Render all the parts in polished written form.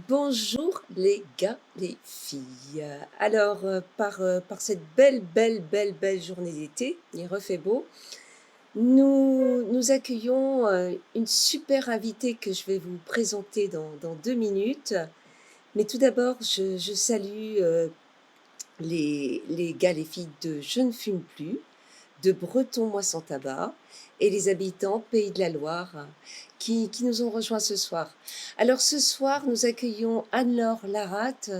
Bonjour les gars, les filles. Alors, par cette belle journée d'été, il refait beau, nous accueillons une super invitée que je vais vous présenter dans 2 minutes. Mais tout d'abord, je salue les gars, les filles de Je ne fume plus, de Breton Moi sans tabac et les habitants Pays de la Loire qui nous ont rejoints ce soir. Alors ce soir, nous accueillons Anne-Laure Laratte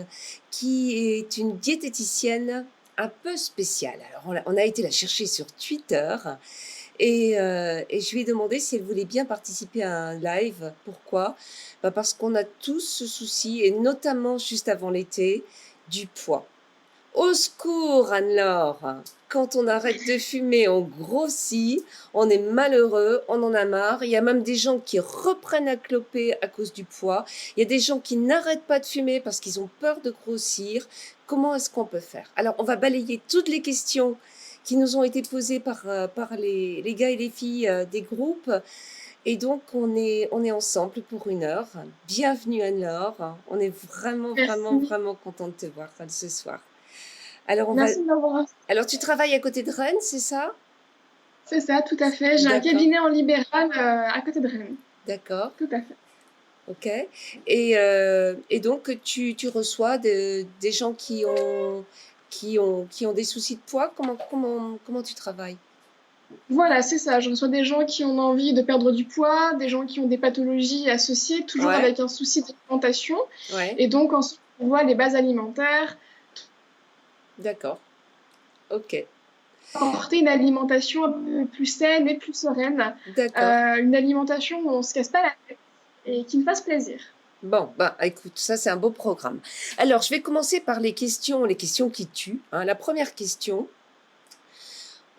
qui est une diététicienne un peu spéciale. Alors on a été la chercher sur Twitter et je lui ai demandé si elle voulait bien participer à un live. Pourquoi? Parce qu'on a tous ce souci, et notamment juste avant l'été, du poids. Au secours, Anne-Laure! Quand on arrête de fumer, on grossit, on est malheureux, on en a marre. Il y a même des gens qui reprennent à cloper à cause du poids. Il y a des gens qui n'arrêtent pas de fumer parce qu'ils ont peur de grossir. Comment est-ce qu'on peut faire? Alors, on va balayer toutes les questions qui nous ont été posées par les gars et les filles des groupes. Et donc, on est ensemble pour 1 heure. Bienvenue, Anne-Laure. On est Merci. vraiment content de te voir ce soir. Alors, Merci de m'avoir invitée. alors, tu travailles à côté de Rennes, c'est ça? C'est ça, tout à fait. J'ai un D'accord, cabinet en libéral à côté de Rennes. d'accord, Tout à fait. ok. Et donc, tu reçois des gens qui ont des soucis de poids. Comment tu travailles? Voilà, c'est ça. Je reçois des gens qui ont envie de perdre du poids, des gens qui ont des pathologies associées, toujours Ouais, avec un souci d'alimentation. ouais, Et donc, ensuite, on voit les bases alimentaires, d'accord, ok, apporter une alimentation un peu plus saine et plus sereine. d'accord. Une alimentation où on ne se casse pas la tête et qui me fasse plaisir. Bon, bah, écoute, ça, c'est un beau programme. Alors, je vais commencer par les questions qui tuent, hein. La première question,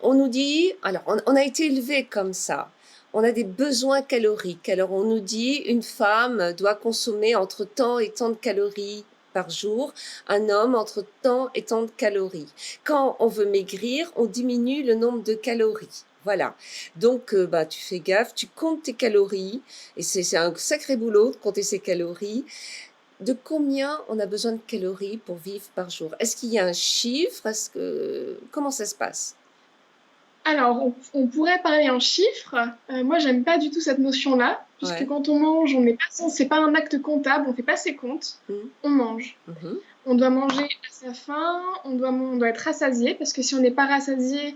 on nous dit, alors on a été élevé comme ça, on a des besoins caloriques. Alors on nous dit une femme doit consommer entre tant et tant de calories par jour, un homme entre tant et tant de calories. Quand on veut maigrir, on diminue le nombre de calories. Voilà. Donc bah, tu fais gaffe, tu comptes tes calories, et c'est un sacré boulot de compter ses calories. De combien on a besoin de calories pour vivre par jour? Est-ce qu'il y a un chiffre? Comment ça se passe? Alors, on pourrait parler en chiffres. Moi, j'aime pas du tout cette notion-là, puisque Ouais. quand on mange, on n'est pas c'est pas un acte comptable, on fait pas ses comptes, Mmh. on mange. Mmh. On doit manger à sa faim, on doit être rassasié, parce que si on n'est pas rassasié,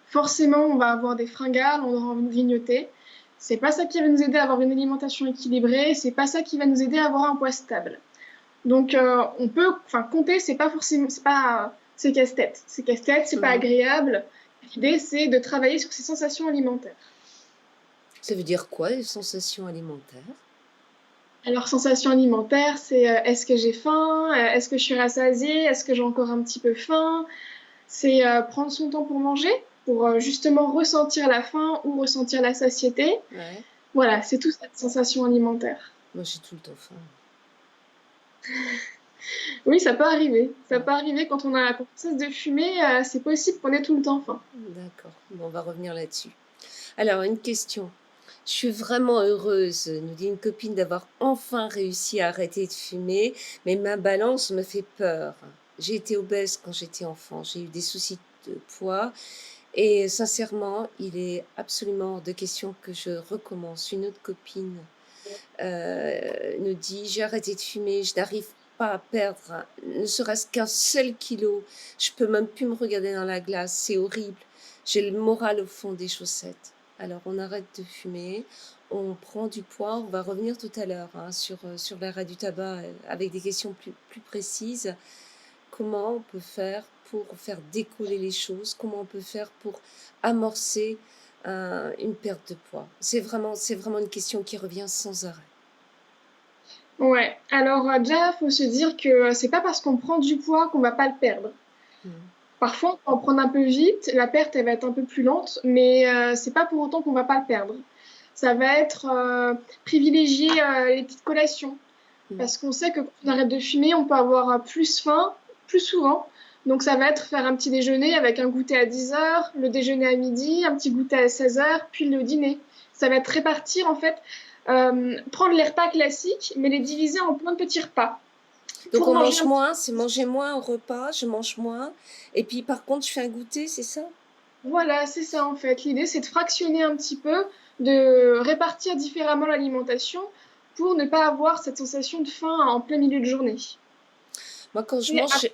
forcément, on va avoir des fringales, on aura envie de grignoter. C'est pas ça qui va nous aider à avoir une alimentation équilibrée, c'est pas ça qui va nous aider à avoir un poids stable. Donc, on peut, enfin, compter, c'est pas forcément, c'est pas, c'est casse-tête. C'est casse-tête, c'est pas Mmh. agréable. L'idée, c'est de travailler sur ses sensations alimentaires. Ça veut dire quoi, les sensations alimentaires? Alors, sensations alimentaires, c'est est-ce que j'ai faim? Est-ce que je suis rassasiée? Est-ce que j'ai encore un petit peu faim? C'est prendre son temps pour manger, pour justement ressentir la faim ou ressentir la satiété. Ouais. Voilà, c'est tout cette sensation alimentaire. Moi, j'ai tout le temps faim. Oui, ça peut arriver. Ça Ouais. peut arriver quand on cesse de fumer, c'est possible qu'on ait tout le temps faim. D'accord. Bon, on va revenir là-dessus. Alors, une question. Je suis vraiment heureuse, nous dit une copine, d'avoir enfin réussi à arrêter de fumer, mais ma balance me fait peur. J'ai été obèse quand j'étais enfant, j'ai eu des soucis de poids et sincèrement, il est absolument hors de question que je recommence. Une autre copine nous dit: «J'ai arrêté de fumer, je n'arrive pas à perdre ne serait-ce qu'un seul kilo. Je peux même plus me regarder dans la glace, c'est horrible. J'ai le moral au fond des chaussettes». Alors on arrête de fumer, on prend du poids, on va revenir tout à l'heure, hein, sur l'arrêt du tabac, avec des questions plus précises. Comment on peut faire pour faire décoller les choses? Comment on peut faire pour amorcer une perte de poids? C'est vraiment une question qui revient sans arrêt. Ouais. Alors déjà, faut se dire que c'est pas parce qu'on prend du poids qu'on va pas le perdre. Mmh. Parfois, on va en prendre un peu vite, la perte elle va être un peu plus lente, mais c'est pas pour autant qu'on va pas le perdre. Ça va être privilégier les petites collations, Mmh. parce qu'on sait que quand on arrête de fumer, on peut avoir plus faim, plus souvent. Donc ça va être faire un petit déjeuner avec un goûter à 10 heures, le déjeuner à midi, un petit goûter à 16 heures, puis le dîner. Ça va être répartir en fait. prendre les repas classiques, mais les diviser en plein de petits repas Donc pour on manger mange un petit. moins, c'est manger moins au repas, je mange moins. Et puis par contre, je fais un goûter, c'est ça? Voilà, c'est ça en fait. L'idée, c'est de fractionner un petit peu, de répartir différemment l'alimentation pour ne pas avoir cette sensation de faim en plein milieu de journée. Moi, quand je Et mange,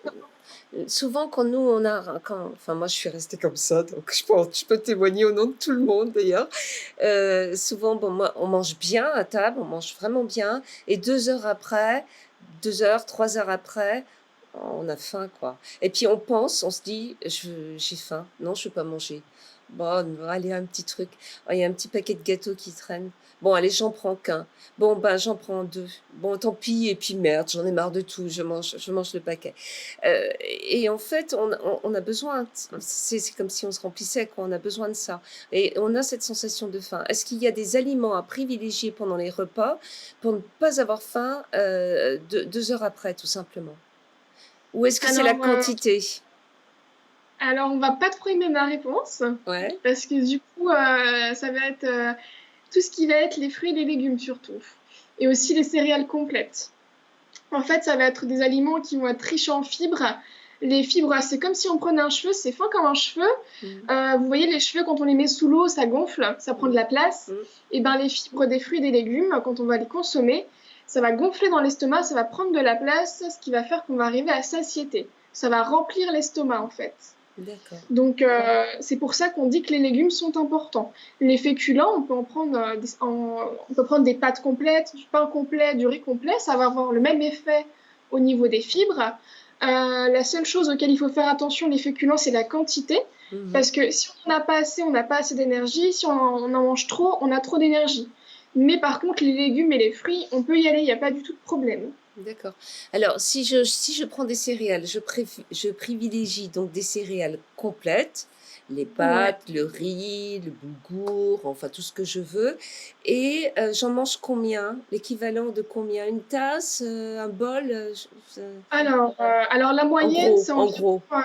souvent quand nous, on a, enfin moi, je suis restée comme ça, donc je peux témoigner au nom de tout le monde d'ailleurs. Souvent, bon, moi, on mange bien à table, on mange vraiment bien, et 2 heures après, 2 heures, 3 heures après, on a faim, quoi. Et puis on pense, on se dit, j'ai faim, non, je ne peux pas manger. Bon, allez, un petit truc. Oh, il y a un petit paquet de gâteaux qui traîne. Bon, allez, j'en prends qu'un. Bon, ben, j'en prends deux. Bon, tant pis, et puis merde, j'en ai marre de tout, je mange le paquet. Et en fait, on a besoin, c'est comme si on se remplissait, quoi, on a besoin de ça. Et on a cette sensation de faim. Est-ce qu'il y a des aliments à privilégier pendant les repas pour ne pas avoir faim 2 heures après, tout simplement? Ou est-ce que c'est la alors, quantité? alors, on va pas trop aimer ma réponse, Ouais. parce que du coup, ça va être tout ce qui va être les fruits et les légumes surtout, et aussi les céréales complètes. En fait, ça va être des aliments qui vont être riches en fibres. Les fibres, c'est comme si on prenait un cheveu, c'est fin comme un cheveu. Mhm. Vous voyez, les cheveux, quand on les met sous l'eau, ça gonfle, ça prend de Mhm. la place. Mhm. Et ben, les fibres des fruits et des légumes, quand on va les consommer, ça va gonfler dans l'estomac, ça va prendre de la place, ce qui va faire qu'on va arriver à satiété. Ça va remplir l'estomac, en fait. D'accord. Donc, c'est pour ça qu'on dit que les légumes sont importants. Les féculents, on peut en prendre, on peut prendre des pâtes complètes, du pain complet, du riz complet, ça va avoir le même effet au niveau des fibres. La seule chose auquel il faut faire attention, les féculents, c'est la quantité. Mhm. Parce que si on n'en a pas assez, on n'a pas assez d'énergie. Si on en mange trop, on a trop d'énergie. Mais par contre, les légumes et les fruits, on peut y aller, il n'y a pas du tout de problème. D'accord. Alors, si je prends des céréales, je privilégie donc des céréales complètes, les Ouais. pâtes, le riz, le boulgour, enfin tout ce que je veux. Et j'en mange combien? L'équivalent de combien? Une tasse, un bol? Alors la En moyenne, gros, c'est en environ, gros. euh,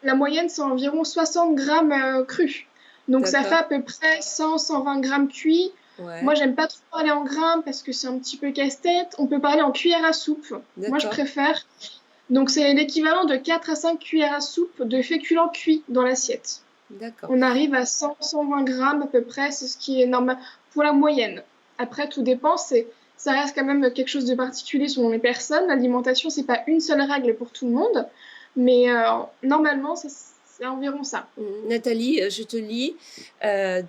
la moyenne, c'est environ 60 grammes crus. Donc ça fait D'accord. à peu près 100-120 grammes cuits. Moi, Ouais. j'aime pas trop parler en grammes parce que c'est un petit peu casse-tête. On peut parler en cuillère à soupe. Moi, je D'accord. préfère. Donc c'est l'équivalent de 4 à 5 cuillères à soupe de féculents cuits dans l'assiette. D'accord. On arrive à 100-120 grammes à peu près, c'est ce qui est normal pour la moyenne. Après, tout dépend, ça reste quand même quelque chose de particulier selon les personnes. L'alimentation, c'est pas une seule règle pour tout le monde, mais normalement, c'est environ ça. Nathalie, je te lis.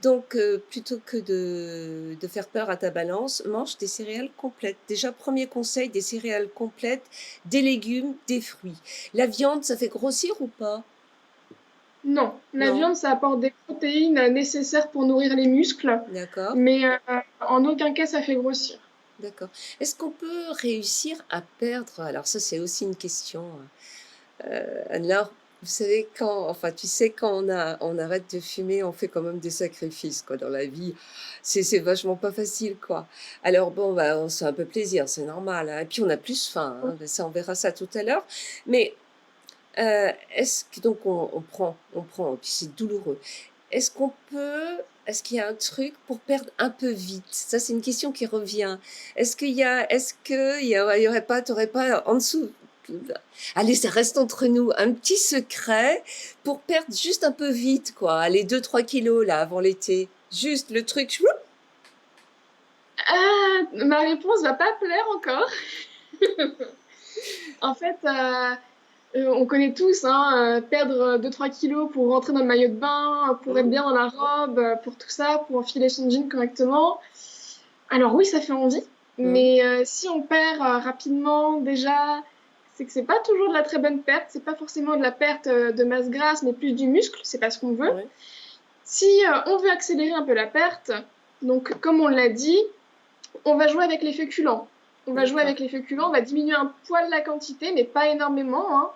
Donc, plutôt que de faire peur à ta balance, mange des céréales complètes. Déjà, premier conseil, des céréales complètes, des légumes, des fruits. La viande, ça fait grossir ou pas? Non, la Non? viande, ça apporte des protéines nécessaires pour nourrir les muscles, D'accord, mais en aucun cas, ça fait grossir. d'accord. Est-ce qu'on peut réussir à perdre? Alors ça, c'est aussi une question. Alors, vous savez, enfin, tu sais, quand on arrête de fumer, on fait quand même des sacrifices, quoi, dans la vie. C'est vachement pas facile, quoi. Alors bon, bah, on se fait un peu plaisir, c'est normal, hein. Et puis on a plus faim, hein. Ben, ça, on verra ça tout à l'heure. Mais est-ce que donc on prend, et puis c'est douloureux. Est-ce qu'on peut, est-ce qu'il y a un truc pour perdre un peu vite? Ça, c'est une question qui revient. Est-ce qu'il y aurait pas, t'aurais pas en dessous? Allez, ça reste entre nous. Un petit secret pour perdre juste un peu vite, quoi. Allez, 2-3 kilos, là, avant l'été. Juste le truc. Choup. Ah, ma réponse va pas plaire encore. En fait, on connaît tous, hein, perdre 2-3 kilos pour rentrer dans le maillot de bain, pour être Hum, bien dans la robe, pour tout ça, pour enfiler son jean correctement. Alors oui, ça fait envie, hum, mais si on perd rapidement, déjà, c'est que c'est pas toujours de la très bonne perte. C'est pas forcément de la perte de masse grasse, mais plus du muscle. C'est pas ce qu'on veut. ouais, Si on veut accélérer un peu la perte, donc comme on l'a dit, on va jouer avec les féculents. On va jouer d'accord. avec les féculents, on va diminuer un poil la quantité, mais pas énormément, hein.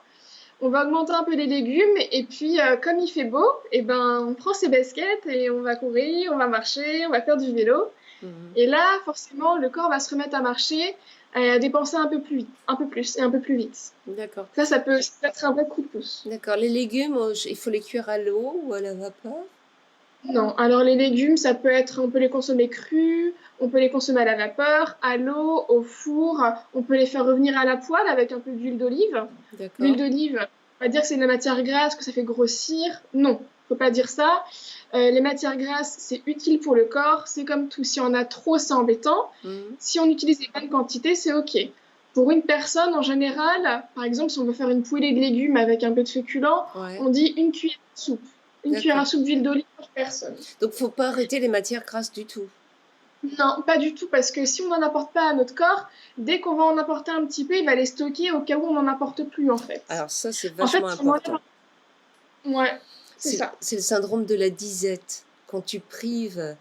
On va augmenter un peu les légumes et puis comme il fait beau, et ben on prend ses baskets et on va courir, on va marcher, on va faire du vélo. Mhm. Et là, forcément, le corps va se remettre à marcher, à dépenser un peu plus vite, un peu plus et un peu plus vite. D'accord. Ça peut être un vrai coup de pouce. D'accord. Les légumes, il faut les cuire à l'eau ou à la vapeur? Non, alors les légumes, ça peut être, on peut les consommer crus, on peut les consommer à la vapeur, à l'eau, au four, on peut les faire revenir à la poêle avec un peu d'huile d'olive. L'huile D'accord? d'olive, on va dire que c'est de la matière grasse, que ça fait grossir. Non, faut pas dire ça. Les matières grasses, c'est utile pour le corps. C'est comme tout. Si on a trop, c'est embêtant. Mhm. Si on utilise les bonnes quantités, c'est OK. Pour une personne, en général, par exemple, si on veut faire une poêlée de légumes avec un peu de féculent, Ouais, on dit une cuillère à soupe. Une cuillère à d'accord. soupe d'huile d'olive par personne. Donc, faut pas arrêter les matières grasses du tout. Non, pas du tout, parce que si on n'en apporte pas à notre corps, dès qu'on va en apporter un petit peu, il va les stocker au cas où on n'en apporte plus, en fait. Alors ça, c'est En fait, vachement si on enlève... important. Ouais, c'est ça. C'est le syndrome de la disette. Quand tu prives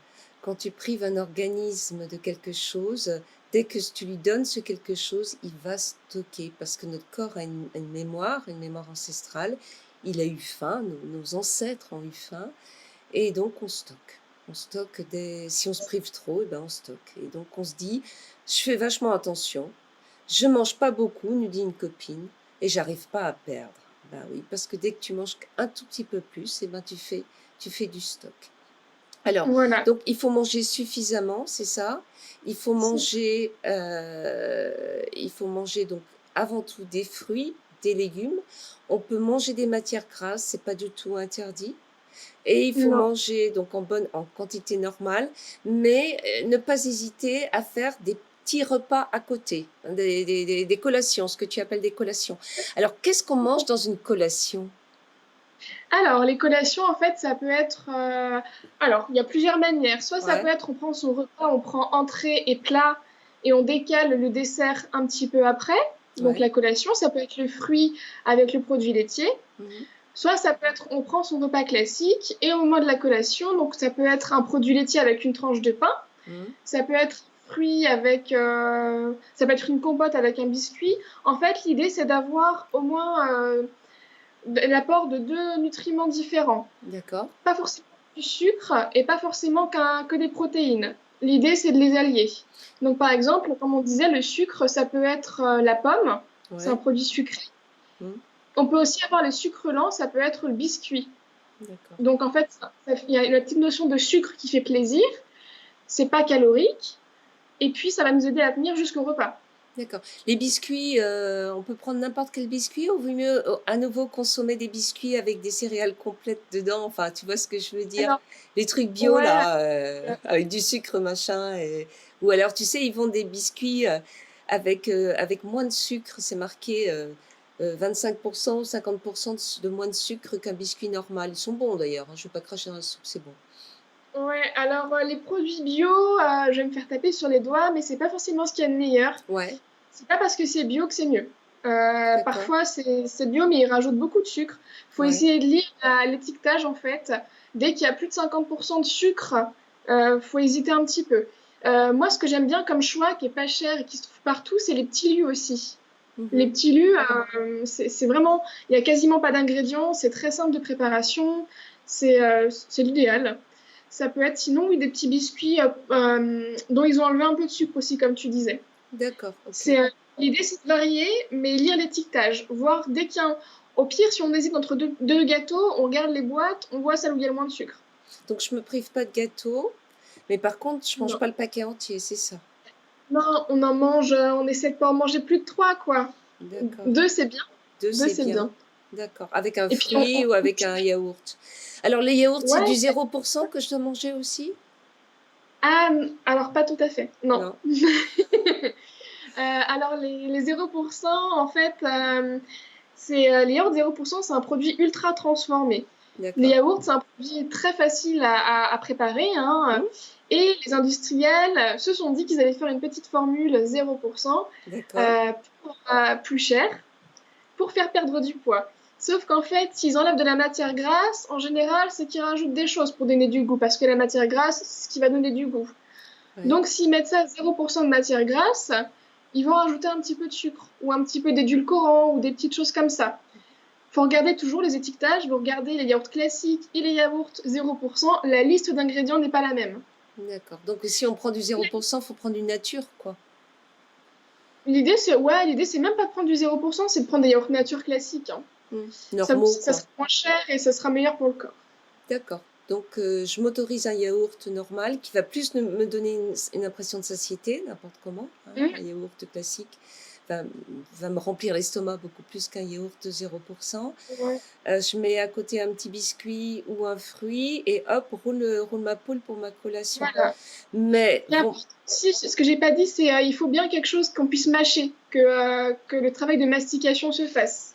un organisme de quelque chose, dès que tu lui donnes ce quelque chose, il va stocker. Parce que notre corps a une mémoire ancestrale. Il a eu faim, nos ancêtres ont eu faim, et donc on stocke. On stocke si on se prive trop, eh ben on stocke. Et donc on se dit, je fais vachement attention, je mange pas beaucoup, nous dit une copine, et j'arrive pas à perdre. Ben oui, parce que dès que tu manges un tout petit peu plus, eh ben tu fais du stock. Alors, Voilà. donc il faut manger suffisamment, c'est ça. Il faut manger donc avant tout des fruits, des légumes. On peut manger des matières grasses, c'est pas du tout interdit. Et il faut Non. manger donc en quantité normale, mais ne pas hésiter à faire des petits repas à côté, hein, des collations, ce que tu appelles des collations. Alors, qu'est-ce qu'on mange dans une collation? Alors, les collations, en fait, ça peut être... Alors, il y a plusieurs manières. Soit ça peut Ouais, être, on prend son repas, on prend entrée et plat, et on décale le dessert un petit peu après. Donc, ouais. la collation, ça peut être le fruit avec le produit laitier. Mhm, Soit ça peut être, on prend son repas classique, et au moment de la collation, donc ça peut être un produit laitier avec une tranche de pain. mhm. Ça peut être fruit avec... ça peut être une compote avec un biscuit. En fait, l'idée, c'est d'avoir au moins l'apport de deux nutriments différents. D'accord. Pas forcément du sucre et pas forcément que des protéines. L'idée, c'est de les allier. Donc, par exemple, comme on disait, le sucre, ça peut être la pomme. C'est un Ouais. produit sucré. Mhm, On peut aussi avoir le sucre lent, ça peut être le biscuit. d'accord. Donc, en fait, il y a la petite notion de sucre qui fait plaisir. C'est pas calorique. Et puis, ça va nous aider à tenir jusqu'au repas. D'accord. Les biscuits, on peut prendre n'importe quel biscuit ou vaut mieux à nouveau consommer des biscuits avec des céréales complètes dedans? Enfin, tu vois ce que je veux dire? Alors, Les trucs bio ouais, là, avec du sucre machin ou alors tu sais, ils vendent des biscuits avec moins de sucre, c'est marqué 25% ou 50% de moins de sucre qu'un biscuit normal. Ils sont bons d'ailleurs, hein, je ne vais pas cracher dans la soupe, c'est bon. ouais. Alors, les produits bio, je vais me faire taper sur les doigts, mais c'est pas forcément ce qu'il y a de meilleur. Ouais, C'est pas parce que c'est bio que c'est mieux. d'accord. Parfois, c'est bio, mais ils rajoutent beaucoup de sucre. Faut Ouais. essayer de lire l'étiquetage, en fait. Dès qu'il y a plus de 50% de sucre, faut hésiter un petit peu. Moi, ce que j'aime bien comme choix, qui est pas cher et qui se trouve partout, c'est les petits lus aussi. Les Mhm. petits lus, c'est vraiment... Il y a quasiment pas d'ingrédients, c'est très simple de préparation, c'est l'idéal. Ça peut être sinon oui, des petits biscuits dont ils ont enlevé un peu de sucre aussi, comme tu disais. D'accord, ok. C'est l'idée, c'est de varier, mais lire l'étiquetage. Voir dès qu'il y a au pire, si on hésite entre deux gâteaux, on regarde les boîtes, on voit celle où il y a le moins de sucre. Donc je me prive pas de gâteau, mais par contre, je mange Non. pas le paquet entier, c'est ça. Non, on en mange, on essaie de pas en manger plus de trois, quoi. D'accord. Deux, c'est bien. Deux, Deux, c'est c'est bien. bien. D'accord. Avec un Et puis, fruit ou avec un yaourt. Alors, les yaourts, c'est du ouais. 0% que je dois manger aussi? Ah, alors pas tout à fait. Non. Non. Alors, les 0%, en fait, les yaourts 0%, c'est un produit ultra transformé. Les D'accord. yaourts, c'est un produit très facile à préparer, hein, Hmm. et les industriels se sont dit qu'ils allaient faire une petite formule 0% D'accord. plus chère pour faire perdre du poids. Sauf qu'en fait, s'ils enlèvent de la matière grasse, en général, c'est qu'ils rajoutent des choses pour donner du goût, parce que la matière grasse, c'est ce qui va donner du goût. Ouais. Donc, s'ils mettent ça à 0% de matière grasse, ils vont rajouter un petit peu de sucre ou un petit peu d'édulcorant ou des petites choses comme ça. Il faut regarder toujours les étiquetages, vous regardez les yaourts classiques et les yaourts 0%, la liste d'ingrédients n'est pas la même. D'accord. Donc, si on prend du 0%, il faut prendre du nature, quoi. L'idée, c'est même pas de prendre du 0%, c'est de prendre des yaourts nature classiques, hein. Hmm. Ça Normaux, sera quoi. moins cher et ça sera meilleur pour le corps. D'accord. Donc, je m'autorise un yaourt normal qui va plus me donner une impression de satiété, n'importe comment, hein. Mmh. Un yaourt classique va, va me remplir l'estomac beaucoup plus qu'un yaourt de 0%. Ouais. Je mets à côté un petit biscuit ou un fruit et hop, roule ma poule pour ma collation. Voilà. Mais Et bon, important aussi, ce que j'ai pas dit, c'est il faut bien quelque chose qu'on puisse mâcher, que le travail de mastication se fasse.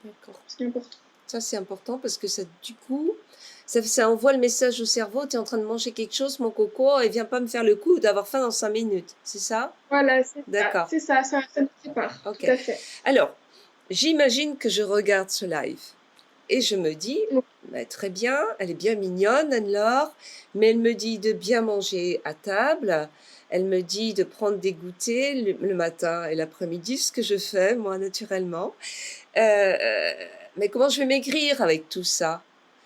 d'accord. Ce qui est important. Ça, c'est important parce que ça, du coup, ça envoie le message au cerveau, tu es en train de manger quelque chose, mon coco, et viens pas me faire le coup d'avoir faim dans 5 minutes. C'est ça? Voilà, c'est ça. D'accord. C'est ça, ça nous prépare. Ok. Tout à fait. Alors, j'imagine que je regarde ce live et je me dis, Oui. bah, très bien, elle est bien mignonne, Anne-Laure, mais elle me dit de bien manger à table. Elle me dit de prendre des goûters le matin et l'après-midi, ce que je fais, moi, naturellement. Mais comment je vais maigrir avec tout ça?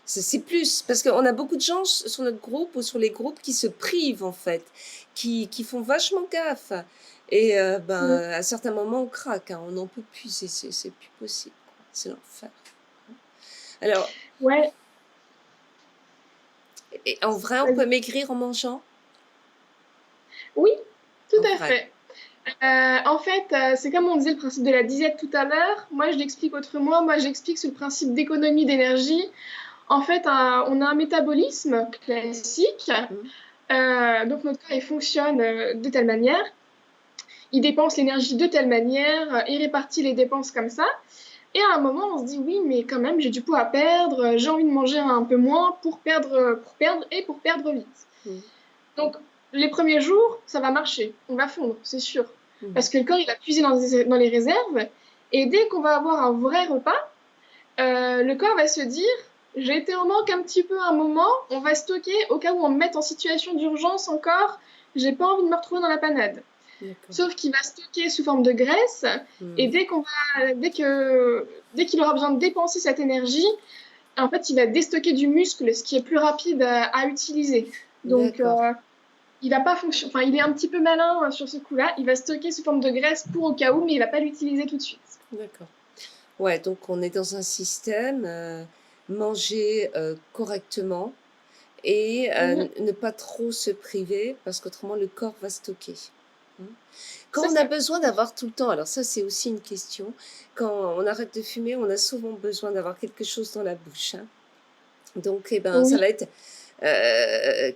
C'est plus, parce qu'on a beaucoup de gens sur notre groupe ou sur les groupes qui se privent, en fait, qui font vachement gaffe. Et Mm. à certains moments, on craque, hein, on n'en peut plus, c'est plus possible, quoi. C'est l'enfer. Alors, Ouais, et en vrai, on peut maigrir en mangeant? oui, tout En à vrai. fait. En fait, c'est comme on disait le principe de la disette tout à l'heure. Moi, je l'explique autrement. Moi, j'explique sur le principe d'économie d'énergie. En fait, on a un métabolisme classique. Donc, notre corps, il fonctionne de telle manière. Il dépense l'énergie de telle manière. Il répartit les dépenses comme ça. Et à un moment, on se dit, oui, mais quand même, j'ai du poids à perdre. J'ai envie de manger un peu moins pour perdre et pour perdre vite. Donc, les premiers jours, ça va marcher. On va fondre, c'est sûr. Parce que le corps, il va puiser dans les réserves. Et dès qu'on va avoir un vrai repas, le corps va se dire, j'ai été en manque un petit peu à un moment, on va stocker au cas où on me mette en situation d'urgence encore, j'ai pas envie de me retrouver dans la panade. Sauf qu'il va stocker sous forme de graisse, et dès qu'il aura besoin de dépenser cette énergie, en fait, il va déstocker du muscle, ce qui est plus rapide à utiliser. Donc, il va pas fonctionner. Enfin, il est un petit peu malin sur ce coup-là. Il va stocker sous forme de graisse pour au cas où, mais il va pas l'utiliser tout de suite. D'accord. Ouais, donc on est dans un système, manger correctement et ne pas trop se priver parce qu'autrement le corps va stocker. Quand on a besoin d'avoir tout le temps, alors ça c'est aussi une question, quand on arrête de fumer, on a souvent besoin d'avoir quelque chose dans la bouche, hein. Donc, ça va être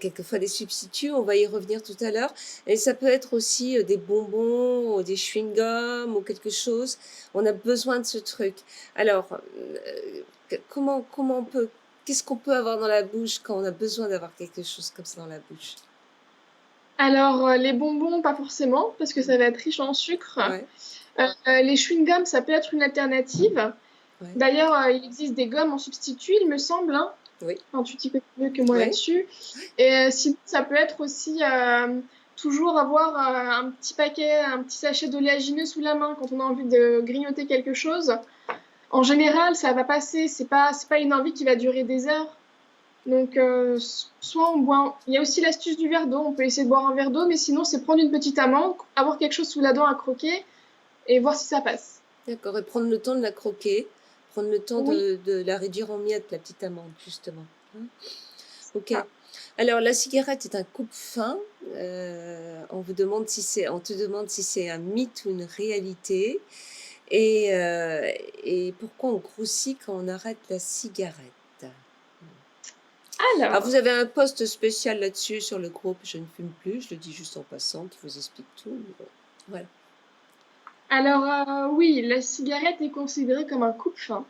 quelquefois des substituts, on va y revenir tout à l'heure. Et ça peut être aussi des bonbons, ou des chewing-gums ou quelque chose. On a besoin de ce truc. Alors, comment on peut, qu'est-ce qu'on peut avoir dans la bouche quand on a besoin d'avoir quelque chose comme ça dans la bouche? Alors, les bonbons, pas forcément, parce que ça va être riche en sucre. Ouais, Les chewing-gums, ça peut être une alternative. ouais, D'ailleurs, il existe des gommes en substitut, il me semble, hein. oui, Enfin, tu t'y connais mieux que moi ouais. là-dessus. Et sinon, ça peut être aussi toujours avoir un petit paquet, un petit sachet d'oléagineux sous la main quand on a envie de grignoter quelque chose. En général, ça va passer. C'est pas une envie qui va durer des heures. Donc, soit on boit. Il y a aussi l'astuce du verre d'eau. On peut essayer de boire un verre d'eau, mais sinon, c'est prendre une petite amande, avoir quelque chose sous la dent à croquer et voir si ça passe. D'accord, et prendre le temps de la croquer, prendre le temps Oui. de la réduire en miettes, la petite amande, justement. Hein. Ok. Ah. Alors, la cigarette est un coupe-faim. On te demande si c'est un mythe ou une réalité. Et pourquoi on grossit quand on arrête la cigarette? Alors, vous avez un post spécial là-dessus sur le groupe Je ne fume plus. Je le dis juste en passant, qui vous explique tout. Mais bon, voilà. Alors, oui, la cigarette est considérée comme un coupe-faim.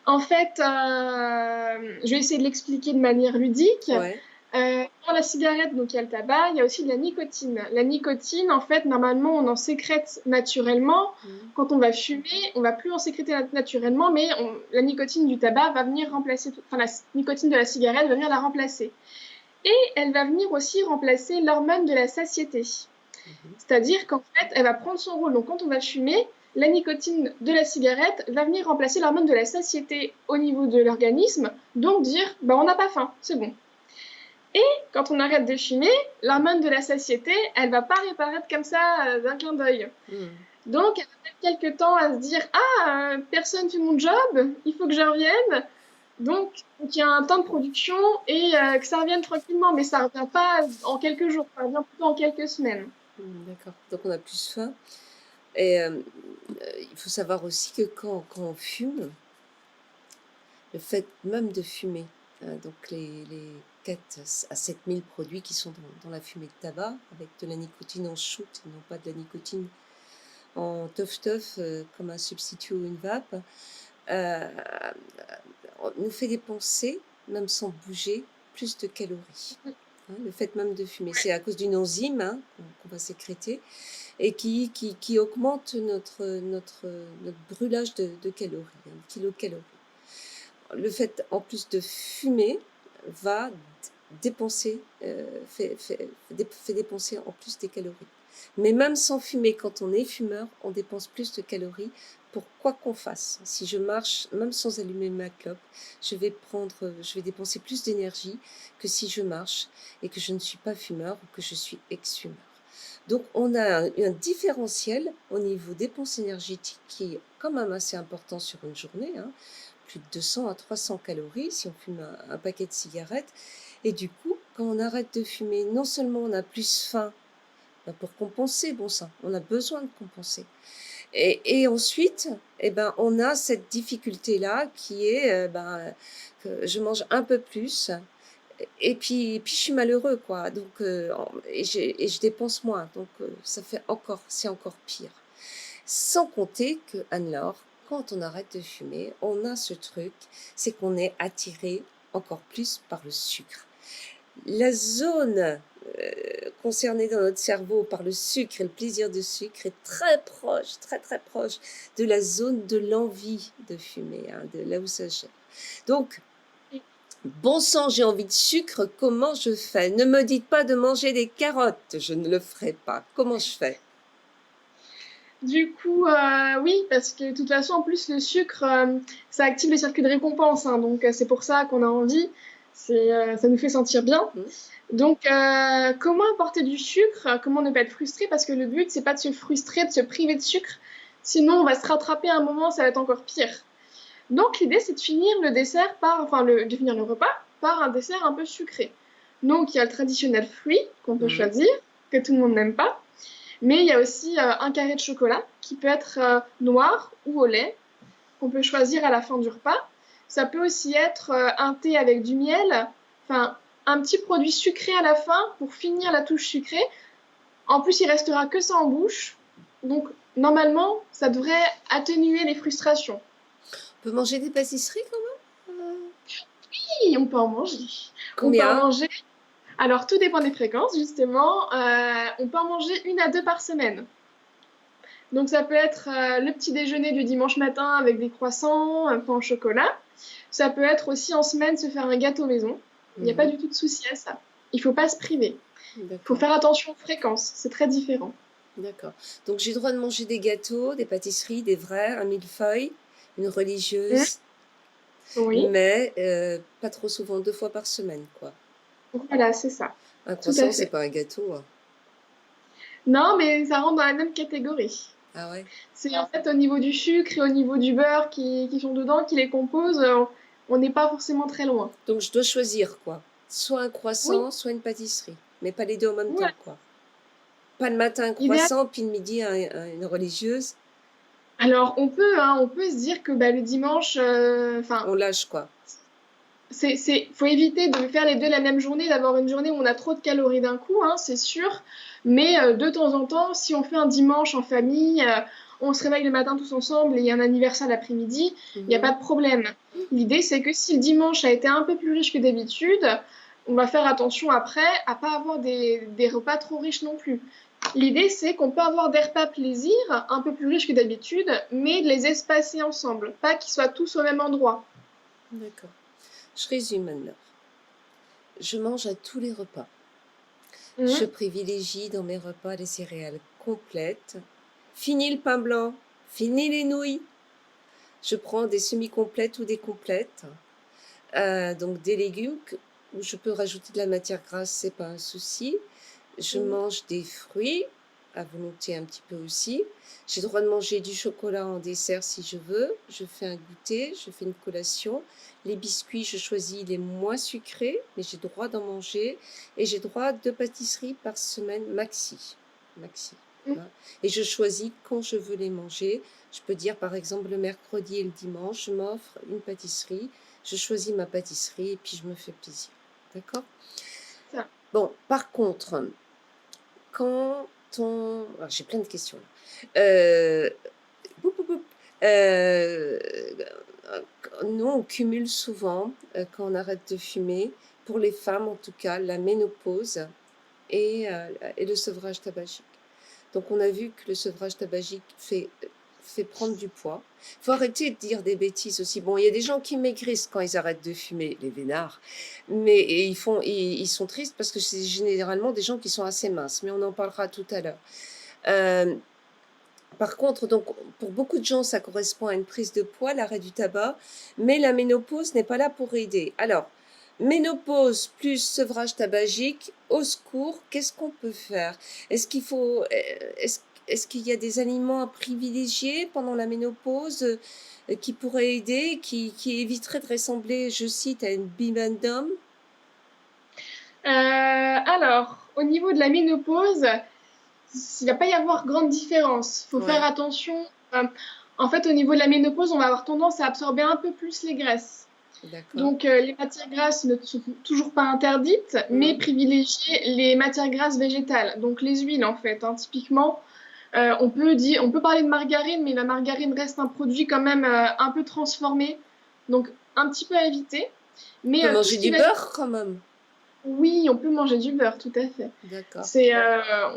En fait, je vais essayer de l'expliquer de manière ludique. Ouais. Dans la cigarette, donc il y a le tabac, il y a aussi de la nicotine. La nicotine, en fait, normalement, on en sécrète naturellement. Quand on va fumer, on va plus en sécréter naturellement, mais la nicotine du tabac va venir remplacer, enfin la nicotine de la cigarette va venir la remplacer. Et elle va venir aussi remplacer l'hormone de la satiété. C'est-à-dire qu'en fait, elle va prendre son rôle. Donc, quand on va fumer, la nicotine de la cigarette va venir remplacer l'hormone de la satiété au niveau de l'organisme, donc dire, bah, on n'a pas faim, c'est bon. Et quand on arrête de fumer, l'hormone de la satiété, elle va pas réapparaître comme ça d'un clin d'œil. Donc, elle va mettre quelques temps à se dire, personne fait mon job, il faut que je revienne. Donc, il y a un temps de production et que ça revienne tranquillement, mais ça revient pas en quelques jours, ça revient plutôt en quelques semaines. D'accord. Donc on a plus faim. Et il faut savoir aussi que quand on fume, le fait même de fumer, donc les 4 à 7 000 produits qui sont dans la fumée de tabac, avec de la nicotine en shoot et non pas de la nicotine en tof-tof comme un substitut ou une vape, euh, nous fait dépenser, même sans bouger, plus de calories. Hein, le fait même de fumer, c'est à cause d'une enzyme qu'on va sécréter et qui augmente notre brûlage de calories, kilocalories. Le fait, en plus de fumer, va dépenser, fait dépenser en plus des calories. Mais même sans fumer, quand on est fumeur, on dépense plus de calories pour quoi qu'on fasse. Si je marche, même sans allumer ma clope, je vais dépenser plus d'énergie que si je marche et que je ne suis pas fumeur ou que je suis ex-fumeur. Donc on a un différentiel au niveau dépenses énergétiques qui est quand même assez important sur une journée, plus de 200 à 300 calories si on fume un paquet de cigarettes. Et du coup, quand on arrête de fumer, non seulement on a plus faim, pour compenser, bon sang, on a besoin de compenser. Et ensuite, on a cette difficulté-là qui est que je mange un peu plus et puis je suis malheureux, quoi. Donc, et je dépense moins. Donc, c'est encore pire. Sans compter que, Anne-Laure, quand on arrête de fumer, on a ce truc, c'est qu'on est attiré encore plus par le sucre. La zone concernée dans notre cerveau par le sucre et le plaisir de sucre est très proche, très très proche de la zone de l'envie de fumer, de là où ça gère. Donc, bon sang, j'ai envie de sucre, comment je fais? Ne me dites pas de manger des carottes, je ne le ferai pas. Comment je fais? Du coup, oui, parce que de toute façon, en plus, le sucre, ça active les circuits de récompense, hein, donc c'est pour ça qu'on a envie. Ça nous fait sentir bien. Mmh. Donc, comment apporter du sucre? Comment ne pas être frustré? Parce que le but, c'est pas de se frustrer, de se priver de sucre. Sinon, on va se rattraper à un moment, ça va être encore pire. Donc, l'idée, c'est de finir le dessert de finir le repas par un dessert un peu sucré. Donc, il y a le traditionnel fruit qu'on peut Mmh. choisir, que tout le monde n'aime pas. Mais il y a aussi un carré de chocolat qui peut être noir ou au lait, qu'on peut choisir à la fin du repas. Ça peut aussi être un thé avec du miel, enfin un petit produit sucré à la fin pour finir la touche sucrée. En plus, il restera que ça en bouche. Donc, normalement, ça devrait atténuer les frustrations. On peut manger des pâtisseries quand même? Oui, on peut en manger. On peut en Combien? manger. Alors, tout dépend des fréquences, justement. On peut en manger 1 à 2 par semaine. Donc ça peut être le petit déjeuner du dimanche matin avec des croissants, un pain au chocolat. Ça peut être aussi en semaine se faire un gâteau maison. Il n'y a pas Mmh. du tout de souci à ça. Il ne faut pas se priver. Il faut D'accord, faire attention aux fréquences, c'est très différent. d'accord. Donc j'ai le droit de manger des gâteaux, des pâtisseries, des vrais, un millefeuille, une Mmh. religieuse, Oui, mais pas trop souvent, 2 fois par semaine, quoi. voilà, c'est ça. Un Tout à croissant, c'est fait. pas un gâteau, hein. Non, mais ça rentre dans la même catégorie. Ah ouais? C'est en fait au niveau du sucre et au niveau du beurre qui sont dedans, qui les composent, on n'est pas forcément très loin. Donc je dois choisir, quoi. Soit un Oui, croissant, soit une pâtisserie, mais pas les 2 en même voilà. temps, quoi. Pas le matin un Idéal. croissant, puis le midi une religieuse. Alors on peut se dire que bah, le dimanche, enfin, On lâche, quoi. faut éviter de faire les deux la même journée, d'avoir une journée où on a trop de calories d'un coup, hein, c'est sûr. Mais de temps en temps, si on fait un dimanche en famille, on se réveille le matin tous ensemble et il y a un anniversaire l'après-midi, il n'y a pas Mhm. de problème. L'idée, c'est que si le dimanche a été un peu plus riche que d'habitude, on va faire attention après à pas avoir des repas trop riches non plus. L'idée, c'est qu'on peut avoir des repas plaisir un peu plus riches que d'habitude, mais de les espacer ensemble, pas qu'ils soient tous au même endroit. D'accord. Je résume maintenant. Je mange à tous les repas. Je Mhm. privilégie dans mes repas les céréales complètes. Fini le pain blanc, fini les nouilles. Je prends des semi-complètes ou des complètes. Donc des légumes où je peux rajouter de la matière grasse, c'est pas un souci. Je mange des fruits, à volonté un petit peu aussi. J'ai le droit de manger du chocolat en dessert si je veux. Je fais un goûter, je fais une collation. Les biscuits, je choisis les moins sucrés, mais j'ai le droit d'en manger. Et j'ai droit à 2 pâtisseries par semaine maxi. Maxi. Mm. Hein. Et je choisis quand je veux les manger. Je peux dire par exemple le mercredi et le dimanche, je m'offre une pâtisserie. Je choisis ma pâtisserie et puis je me fais plaisir. D'accord? Ça. Bon, par contre, quand on... Alors, j'ai plein de questions là. Poup, poup, poup. Nous, on cumule souvent, quand on arrête de fumer, pour les femmes en tout cas, la ménopause et le sevrage tabagique. Donc, on a vu que le sevrage tabagique fait prendre du poids. Il faut arrêter de dire des bêtises aussi. Bon, il y a des gens qui maigrissent quand ils arrêtent de fumer, les vénards, mais ils sont tristes parce que c'est généralement des gens qui sont assez minces, mais on en parlera tout à l'heure. Par contre, donc, pour beaucoup de gens, ça correspond à une prise de poids, l'arrêt du tabac, mais la ménopause n'est pas là pour aider. Alors, ménopause plus sevrage tabagique, au secours, qu'est-ce qu'on peut faire? Est-ce qu'il y a des aliments à privilégier pendant la ménopause qui pourraient aider, qui éviteraient de ressembler, je cite, à une bibendum? Alors, au niveau de la ménopause, il va pas y avoir grande différence. Faut faire Ouais, attention. En fait, au niveau de la ménopause, on va avoir tendance à absorber un peu plus les graisses. d'accord. Donc, les matières grasses ne sont toujours pas interdites, mais Mhm. privilégier les matières grasses végétales, donc les huiles en fait. Typiquement, on peut parler de margarine, mais la margarine reste un produit quand même un peu transformé, donc un petit peu à éviter. On Mais peut tout manger ce qui du va être... beurre quand même. Oui, on peut manger du beurre, tout à fait. D'accord.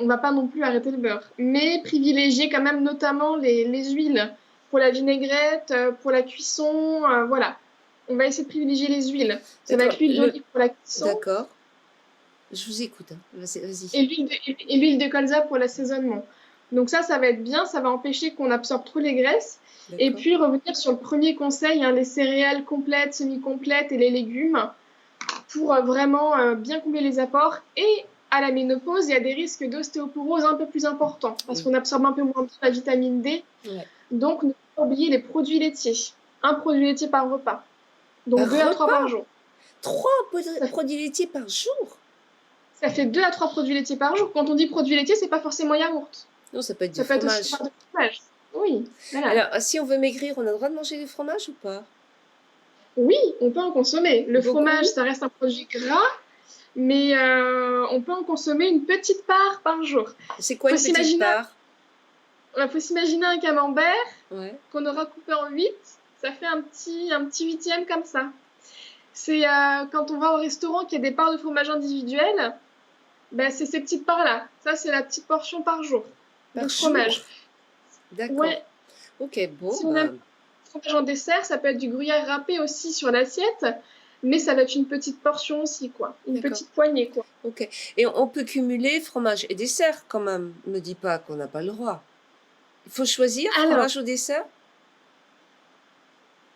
On va pas non plus arrêter le beurre, mais privilégier quand même notamment les huiles pour la vinaigrette, pour la cuisson, voilà. On va essayer de privilégier les huiles. Ça va D'accord. être l'huile d'olive pour la cuisson D'accord. Je vous écoute, hein. Vas-y. et l'huile de colza pour l'assaisonnement. Donc ça va être bien, ça va empêcher qu'on absorbe trop les graisses. Et D'accord. puis revenir sur le premier conseil, hein, les céréales complètes, semi-complètes et les légumes pour vraiment bien combler les apports. Et à la ménopause, il y a des risques d'ostéoporose un peu plus importants parce Oui. qu'on absorbe un peu moins bien la vitamine D. Ouais. Donc, ne pas oublier les produits laitiers. Un produit laitier par repas. Donc, Par 2 à 3 par repas? jour. 3 Ça, produits laitiers par jour? ça fait 2 à 3 produits laitiers par jour. Quand on dit produits laitiers, c'est pas forcément yaourt. Non, ça peut être du Ça peut être aussi fromage. part de fromage. Oui, voilà. Alors, si on veut maigrir, on a le droit de manger du fromage ou pas? Oui, on peut en consommer. Le fromage, Beaucoup? ça reste un produit gras, mais on peut en consommer une petite part par jour. C'est quoi Faut une petite s'imaginer part? faut s'imaginer un camembert Ouais. qu'on aura coupé en 8. Ça fait un petit huitième comme ça. C'est quand on va au restaurant qu'il y a des parts de fromage individuelles, ben, c'est ces petites parts-là. Ça, c'est la petite portion par jour de Par fromage. jour? D'accord. Ouais, Ok, bon, si on aime ben, le fromage en dessert, ça peut être du gruyère râpé aussi sur l'assiette, mais ça va être une petite portion aussi, quoi. Une d'accord. petite poignée, quoi. Ok. Et on peut cumuler fromage et dessert quand même. Me dis pas qu'on n'a pas le droit. Il faut choisir Alors, fromage ou dessert?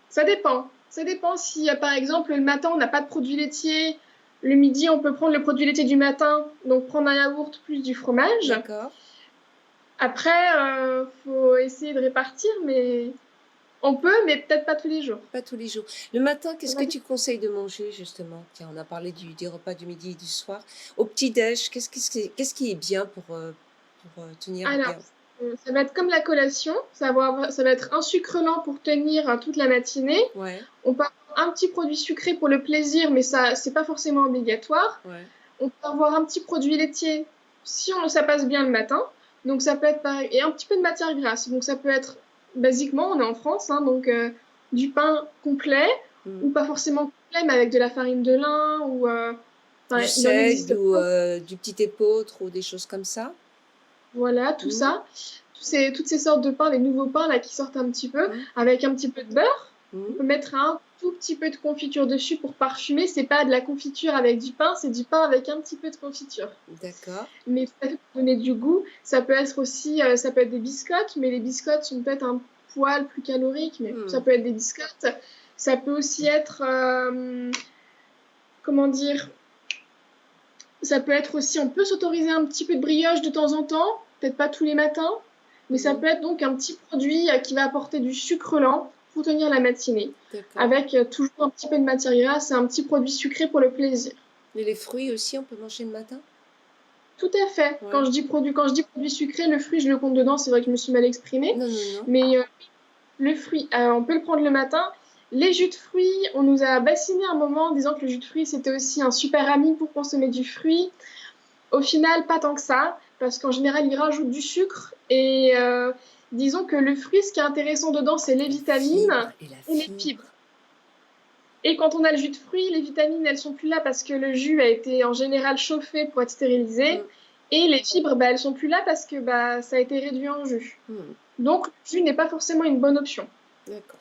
ça dépend. Ça dépend si, par exemple, le matin, on n'a pas de produits laitiers. Le midi, on peut prendre le produit laitier du matin, donc prendre un yaourt plus du fromage. D'accord. Après, faut essayer de répartir, mais on peut, mais peut-être pas tous les jours. Pas tous les jours. Le matin, qu'est-ce Ça que va tu conseilles de manger, justement? Tiens, on a parlé des repas du midi et du soir. Au petit-déj, qu'est-ce qui est bien pour tenir Alors, bien? ça va être comme la collation, ça va être un sucre lent pour tenir toute la matinée. Ouais, On peut avoir un petit produit sucré pour le plaisir, mais ça, c'est pas forcément obligatoire. ouais. On peut avoir un petit produit laitier si ça passe bien le matin. Donc ça peut être pareil. Et un petit peu de matière grasse. Donc ça peut être, basiquement, on est en France, hein, donc du pain complet, ou pas forcément complet, mais avec de la farine de lin, ou Du il en seigle existe ou plein. du petit épeautre ou des choses comme ça? Voilà, tout Mm, ça. Toutes ces sortes de pains, les nouveaux pains là qui sortent un petit peu, mm, avec un petit peu de beurre. On mm. peut mettre un tout petit peu de confiture dessus pour parfumer. C'est pas de la confiture avec du pain, c'est du pain avec un petit peu de confiture. D'accord. Mais tout à fait pour donner du goût. Ça peut être aussi, ça peut être des biscottes, mais les biscottes sont peut-être un poil plus caloriques, mais ça Mm. peut être des biscottes. Ça peut aussi être, comment dire, ça peut être aussi, on peut s'autoriser un petit peu de brioche de temps en temps. peut-être pas tous les matins, mais ça Mhm. peut être donc un petit produit qui va apporter du sucre lent pour tenir la matinée, D'accord. avec toujours un petit peu de matière grasse et un petit produit sucré pour le plaisir. Et les fruits aussi, on peut manger le matin? Tout à fait. Ouais. Quand je dis produit sucré, le fruit, je le compte dedans. C'est vrai que je me suis mal exprimée. Non, non, non. Mais le fruit, on peut le prendre le matin. Les jus de fruits, on nous a bassiné un moment en disant que le jus de fruits, c'était aussi un super ami pour consommer du fruit. Au final, pas tant que ça, parce qu'en général, ils rajoutent du sucre. Et disons que le fruit, ce qui est intéressant dedans, c'est les La vitamines fibre et la et les fibre. fibres. Et quand on a le jus de fruits, les vitamines, elles sont plus là parce que le jus a été en général chauffé pour être stérilisé. Mm, Et les fibres, bah, elles sont plus là parce que bah, ça a été réduit en jus. mm. Donc, le jus n'est pas forcément une bonne option. D'accord.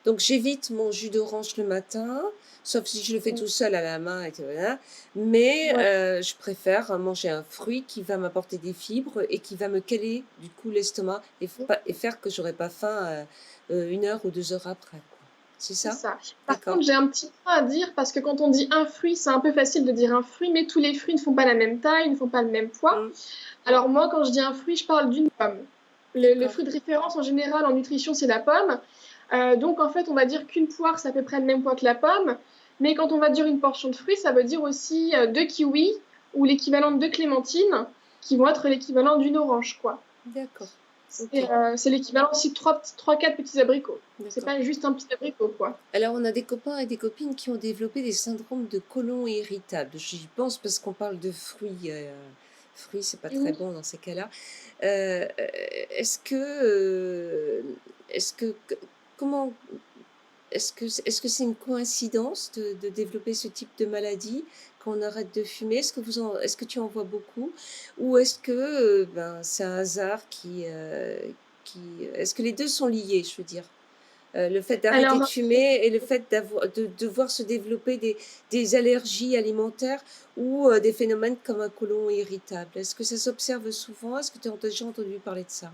Donc j'évite mon jus d'orange le matin, sauf si je le fais tout seul à la main, et voilà. Mais Voilà. je préfère manger un fruit qui va m'apporter des fibres et qui va me caler du coup l'estomac et faire que j'aurai pas faim 1 heure ou 2 heures après, quoi. C'est C'est ça? ça. Par D'accord. contre, j'ai un petit point à dire parce que quand on dit un fruit, c'est un peu facile de dire un fruit, mais tous les fruits ne font pas la même taille, ne font pas le même poids. Mm, Alors moi, quand je dis un fruit, je parle d'une pomme. Le d'accord. fruit de référence en général en nutrition, c'est la pomme. Donc en fait, on va dire qu'une poire, c'est à peu près le même poids que la pomme. Mais quand on va dire une portion de fruits, ça veut dire aussi 2 kiwis ou l'équivalent de 2 clémentines, qui vont être l'équivalent d'une orange, quoi. D'accord. Ok. C'est l'équivalent aussi de 3-4 petits abricots. C'est D'accord. pas juste un petit abricot, quoi. Alors, on a des copains et des copines qui ont développé des syndromes de côlon irritable. J'y pense parce qu'on parle de fruits. Fruits, c'est pas Et très oui. bon dans ces cas-là. Euh, euh, est-ce que, euh, est-ce que, comment, est-ce que c'est une coïncidence de développer ce type de maladie quand on arrête de fumer? Est-ce que tu en vois beaucoup? Ou est-ce que, ben, c'est un hasard est-ce que les deux sont liés, je veux dire? Le fait d'arrêter de Alors, fumer et le fait de voir se développer des allergies alimentaires ou des phénomènes comme un côlon irritable. Est-ce que ça s'observe souvent? Est-ce que tu as déjà entendu parler de ça?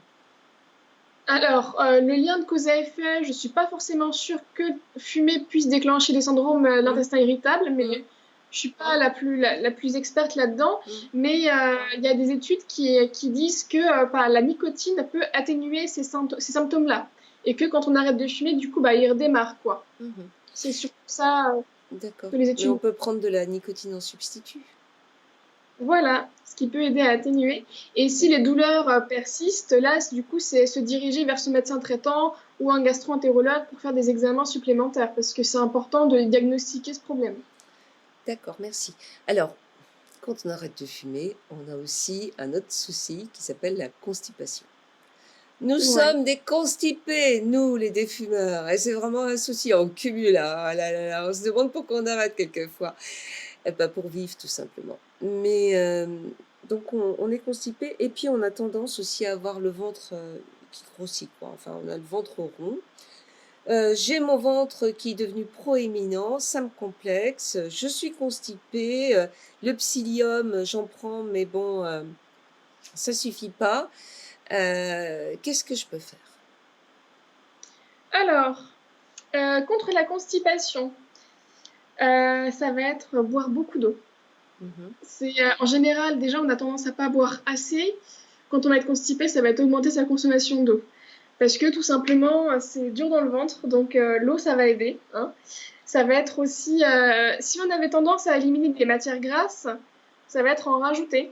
le lien de cause à effet, je suis pas forcément sûre que fumer puisse déclencher des syndromes Hum, d'intestin irritable, hum, mais je suis pas la plus experte là-dedans. hum. Mais il y a des études qui disent que la nicotine peut atténuer ces symptômes-là. Et que quand on arrête de fumer, du coup, bah, il redémarre, quoi. Mhm. C'est surtout ça D'accord. que les Mais on études. peut prendre de la nicotine en substitut. Voilà, ce qui peut aider à atténuer. Et si les D'accord. douleurs persistent, là, du coup, c'est se diriger vers son médecin traitant ou un gastro-entérologue pour faire des examens supplémentaires, parce que c'est important de diagnostiquer ce problème. D'accord, merci. Alors, quand on arrête de fumer, on a aussi un autre souci qui s'appelle la constipation. Nous Ouais. sommes des constipés, nous, les défumeurs. Et c'est vraiment un souci. On cumule. Ah là là là, on se demande pourquoi on arrête quelquefois. Eh ben, pour vivre, tout simplement. Mais donc, on est constipé. Et puis, on a tendance aussi à avoir le ventre qui grossit, quoi. Enfin, on a le ventre rond. J'ai mon ventre qui est devenu proéminent. Ça me complexe. Je suis constipée. Le psyllium, j'en prends, mais bon, ça suffit pas. Qu'est-ce que je peux faire? Alors, contre la constipation, ça va être boire beaucoup d'eau. Mhm. En général, déjà, on a tendance à pas boire assez. Quand on va être constipé, ça va être augmenter sa consommation d'eau. Parce que tout simplement, c'est dur dans le ventre, donc l'eau, ça va aider, hein. Ça va être aussi, si on avait tendance à éliminer des matières grasses, ça va être en rajouter.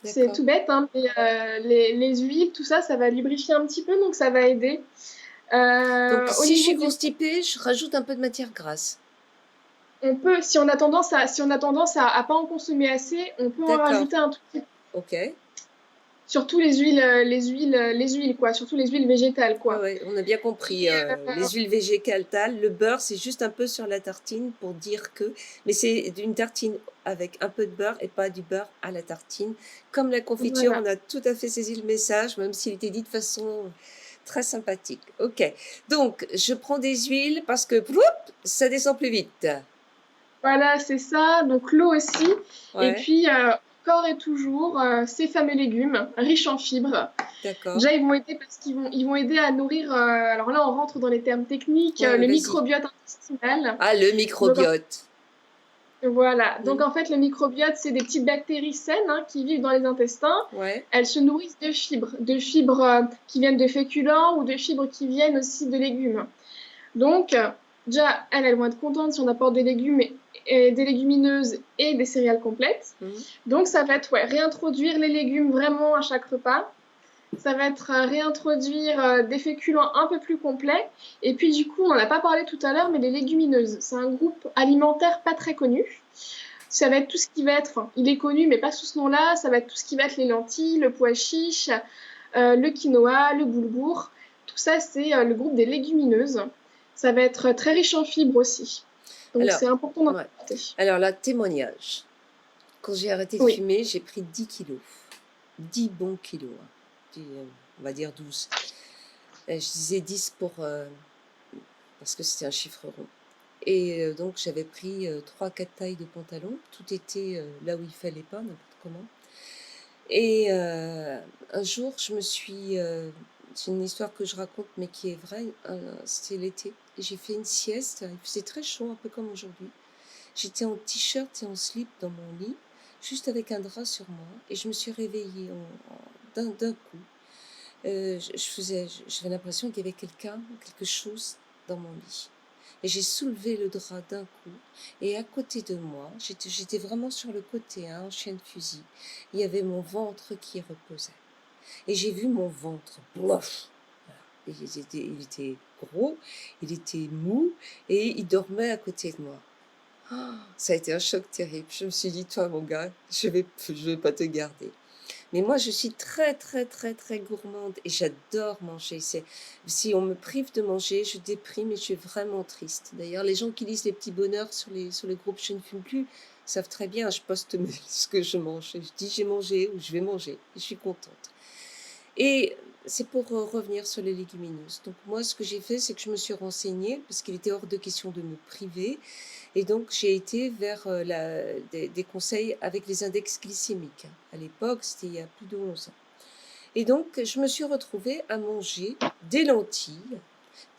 C'est D'accord. tout bête, hein, mais les huiles, tout ça, ça va lubrifier un petit peu, donc ça va aider. Donc, Au si je niveau suis du, constipée, je rajoute un peu de matière grasse. on peut, si on a tendance à pas en consommer assez, on peut en D'accord. rajouter un tout petit peu. Ok. Ouais, Surtout les huiles, quoi. Surtout les huiles végétales, quoi. ouais, on a bien compris. Et, Les huiles végétales, le beurre, c'est juste un peu sur la tartine pour dire que. Mais c'est une tartine avec un peu de beurre et pas du beurre à la tartine. Comme la confiture, voilà. on a tout à fait saisi le message, même s'il était dit de façon très sympathique. Ok. Donc, je prends des huiles parce que ploup, ça descend plus vite. Voilà, c'est ça. Donc l'eau aussi. Et Ouais, puis, encore et toujours, ces fameux légumes riches en fibres. d'accord. Déjà, ils vont aider parce ils vont aider à nourrir. Alors là, on rentre dans les termes techniques, Ouais, le vas-y. microbiote intestinal. Ah, le Donc, microbiote. Voilà. Donc, Mm. en fait, le microbiote, c'est des petites bactéries saines hein, qui vivent dans les intestins. Ouais. Elles se nourrissent de fibres qui viennent de féculents ou de fibres qui viennent aussi de légumes. Donc, déjà, elles vont être contentes si on apporte des légumes et des légumineuses et des céréales complètes. Mm. Donc, ça va être réintroduire les légumes vraiment à chaque repas. Ça va être réintroduire des féculents un peu plus complets. Et puis, du coup, on n'en a pas parlé tout à l'heure, mais les légumineuses, c'est un groupe alimentaire pas très connu. Ça va être tout ce qui va être, enfin, il est connu, mais pas sous ce nom-là. Ça va être tout ce qui va être les lentilles, le pois chiche, le quinoa, le boulgour. Tout ça, c'est le groupe des légumineuses. Ça va être très riche en fibres aussi. Donc, Alors, c'est important d'en ouais. apporter. Alors là, témoignage. Quand j'ai arrêté de Oui. fumer, j'ai pris 10 kilos. 10 bons kilos. Hein. On va dire 12. Je disais 10 parce que c'était un chiffre rond. Et donc, j'avais pris 3-4 tailles de pantalon. Tout était là où il fallait pas, n'importe comment. Et un jour, je me suis... c'est une histoire que je raconte, mais qui est vraie. C'était l'été. Et j'ai fait une sieste. Il faisait très chaud, un peu comme aujourd'hui. J'étais en t-shirt et en slip dans mon lit, juste avec un drap sur moi. Et je me suis réveillée d'un coup. J'avais l'impression qu'il y avait quelque chose dans mon lit. Et j'ai soulevé le drap d'un coup. Et à côté de moi, j'étais vraiment sur le côté, hein, en chien de fusil. Il y avait mon ventre qui reposait. Et j'ai vu mon ventre. Bouf. Voilà. Il était gros, il était mou et il dormait à côté de moi. Oh, ça a été un choc terrible. Je me suis dit, toi, mon gars, je vais pas te garder. Mais moi, je suis très, très, très, très gourmande et j'adore manger. Si on me prive de manger, je déprime et je suis vraiment triste. D'ailleurs, les gens qui lisent les petits bonheurs sur les groupes Je ne fume plus savent très bien, je poste ce que je mange. Je dis j'ai mangé ou je vais manger et je suis contente. Et c'est pour revenir sur les légumineuses. Donc moi, ce que j'ai fait, c'est que je me suis renseignée parce qu'il était hors de question de me priver. Et donc, j'ai été vers des conseils avec les index glycémiques. À l'époque, c'était il y a plus de 11 ans. Et donc, je me suis retrouvée à manger des lentilles,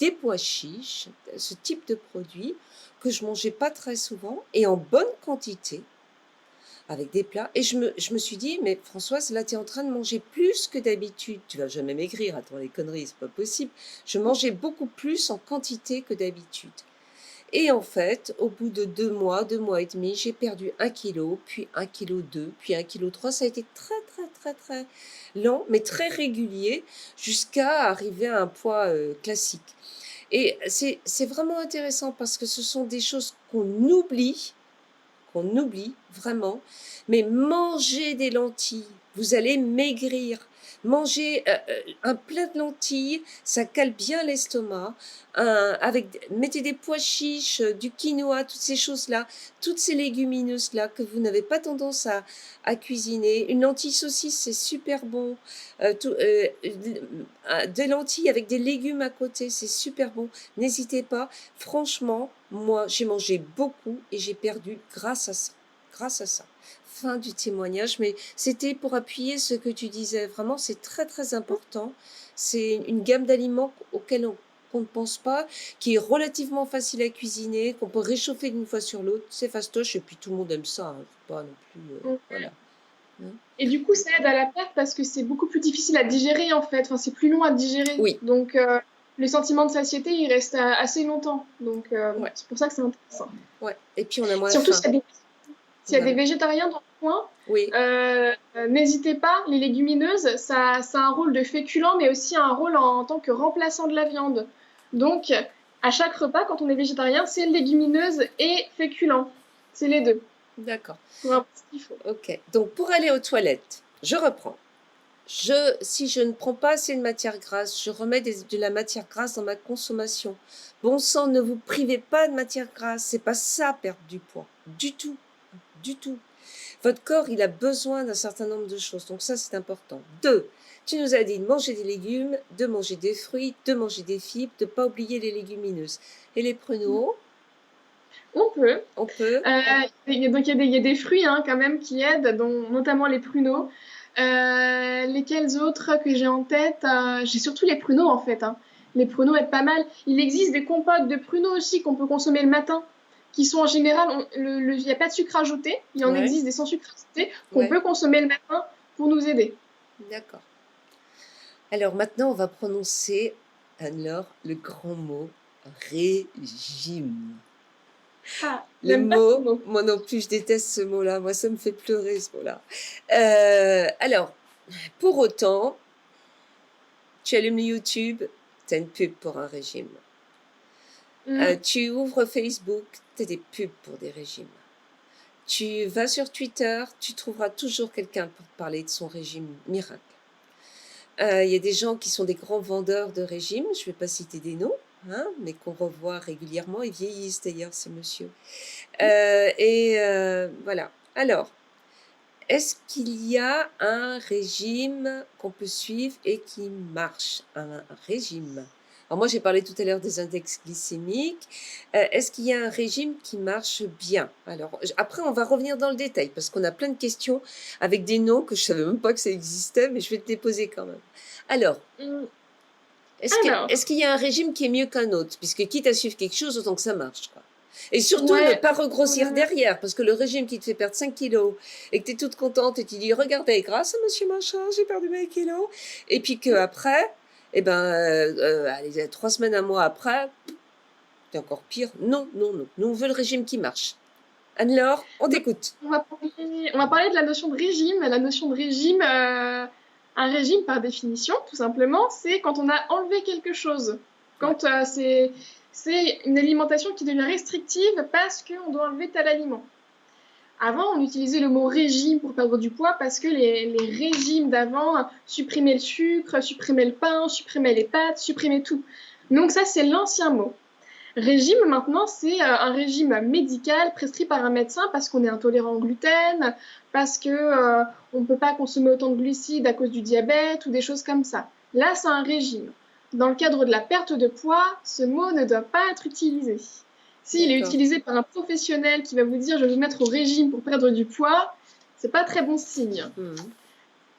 des pois chiches, ce type de produit que je mangeais pas très souvent et en bonne quantité avec des plats. Et je me suis dit, mais Françoise, là, tu es en train de manger plus que d'habitude. Tu vas jamais maigrir, attends, les conneries, c'est pas possible. Je mangeais beaucoup plus en quantité que d'habitude. Et en fait, au bout de 2 mois et demi, j'ai perdu 1 kilo, puis 1,2 kg, puis 1,3 kg. Ça a été très, très, très, très lent, mais très régulier, jusqu'à arriver à un poids classique. Et c'est vraiment intéressant parce que ce sont des choses qu'on oublie vraiment. Mais mangez des lentilles, vous allez maigrir. Mangez un plat de lentilles, ça cale bien l'estomac. Mettez des pois chiches, du quinoa, toutes ces choses-là, toutes ces légumineuses-là que vous n'avez pas tendance à cuisiner. Une lentille saucisse, c'est super bon. Des lentilles avec des légumes à côté, c'est super bon. N'hésitez pas. Franchement, moi, j'ai mangé beaucoup et j'ai perdu grâce à ça. Grâce à ça. Fin du témoignage, mais c'était pour appuyer ce que tu disais. Vraiment, c'est très, très important. C'est une gamme d'aliments auxquels qu'on ne pense pas, qui est relativement facile à cuisiner, qu'on peut réchauffer d'une fois sur l'autre. C'est fastoche et puis tout le monde aime ça. Hein. Faut pas non plus. Voilà. Hein. Et du coup, ça aide à la perte parce que c'est beaucoup plus difficile à digérer en fait. Enfin, c'est plus long à digérer. Oui. Donc, le sentiment de satiété, il reste assez longtemps. Donc, Ouais. c'est pour ça que c'est intéressant. Ouais. Et puis on a moins Surtout faim. s'il y a des végétariens dans le coin, Oui. n'hésitez pas. Les légumineuses, ça a un rôle de féculent, mais aussi un rôle en tant que remplaçant de la viande. Donc, à chaque repas, quand on est végétarien, c'est légumineuse et féculent. C'est les deux. D'accord. Pour avoir ce qu'il faut. Ok. Donc pour aller aux toilettes, je reprends. Si je ne prends pas assez de matière grasse, je remets de la matière grasse dans ma consommation. Bon sang, ne vous privez pas de matière grasse. C'est pas ça, perdre du poids. Du tout. Du tout. Votre corps, il a besoin d'un certain nombre de choses. Donc ça, c'est important. 2, tu nous as dit de manger des légumes, de manger des fruits, de manger des fibres, de ne pas oublier les légumineuses. Et les pruneaux, On peut. on peut. Donc, il y a des fruits hein, quand même qui aident, dont, notamment les pruneaux. Lesquels autres que j'ai en tête J'ai surtout les pruneaux en fait. Hein. Les pruneaux aident pas mal. Il existe des compotes de pruneaux aussi qu'on peut consommer le matin. qui sont en général, il n'y a pas de sucre ajouté, il en Ouais, existe des sans sucre ajouté qu'on ouais, peut consommer le matin pour nous aider. d'accord. Alors maintenant, on va prononcer, Anne-Laure, le grand mot régime. Ah, Le j'aime pas ce mot, mot. moi non plus, je déteste ce mot-là. Moi, ça me fait pleurer, ce mot-là. Alors, pour autant, tu allumes YouTube, tu as une pub pour un régime. Mm. Tu ouvres Facebook, tu as des pubs pour des régimes. Tu vas sur Twitter, tu trouveras toujours quelqu'un pour te parler de son régime miracle. Il y a des gens qui sont des grands vendeurs de régimes, je ne vais pas citer des noms, hein, mais qu'on revoit régulièrement. Ils vieillissent d'ailleurs, ces messieurs. Voilà. Alors, est-ce qu'il y a un régime qu'on peut suivre et qui marche? Un régime. Alors moi, j'ai parlé tout à l'heure des index glycémiques. Est-ce qu'il y a un régime qui marche bien? Alors, après, on va revenir dans le détail parce qu'on a plein de questions avec des noms que je savais même pas que ça existait, mais je vais te les poser quand même. Alors, Mm. est-ce Alors, qu'il y a un régime qui est mieux qu'un autre? Puisque quitte à suivre quelque chose, autant que ça marche, quoi. Et surtout, ne ouais, pas regrossir derrière, parce que le régime qui te fait perdre 5 kilos, et que tu es toute contente, et tu dis, regardez, grâce à monsieur machin, j'ai perdu mes kilos, et puis qu'après, eh ben, allez, 3 semaines, un mois après, c'est encore pire. Non, non, non. Nous, on veut le régime qui marche. Anne-Laure, on donc, t'écoute. on va parler de la notion de régime. La notion de régime, un régime par définition, tout simplement, c'est quand on a enlevé quelque chose. Ouais. Quand c'est une alimentation qui devient restrictive parce qu'on doit enlever tel aliment. Avant, on utilisait le mot régime pour perdre du poids parce que les régimes d'avant supprimaient le sucre, supprimaient le pain, supprimaient les pâtes, supprimaient tout. Donc ça, c'est l'ancien mot. Régime, maintenant, c'est un régime médical prescrit par un médecin parce qu'on est intolérant au gluten, parce que on ne peut pas consommer autant de glucides à cause du diabète ou des choses comme ça. Là, c'est un régime. Dans le cadre de la perte de poids, ce mot ne doit pas être utilisé. S'il est D'accord. utilisé par un professionnel qui va vous dire je vais vous mettre au régime pour perdre du poids, c'est pas très bon signe. Mhm.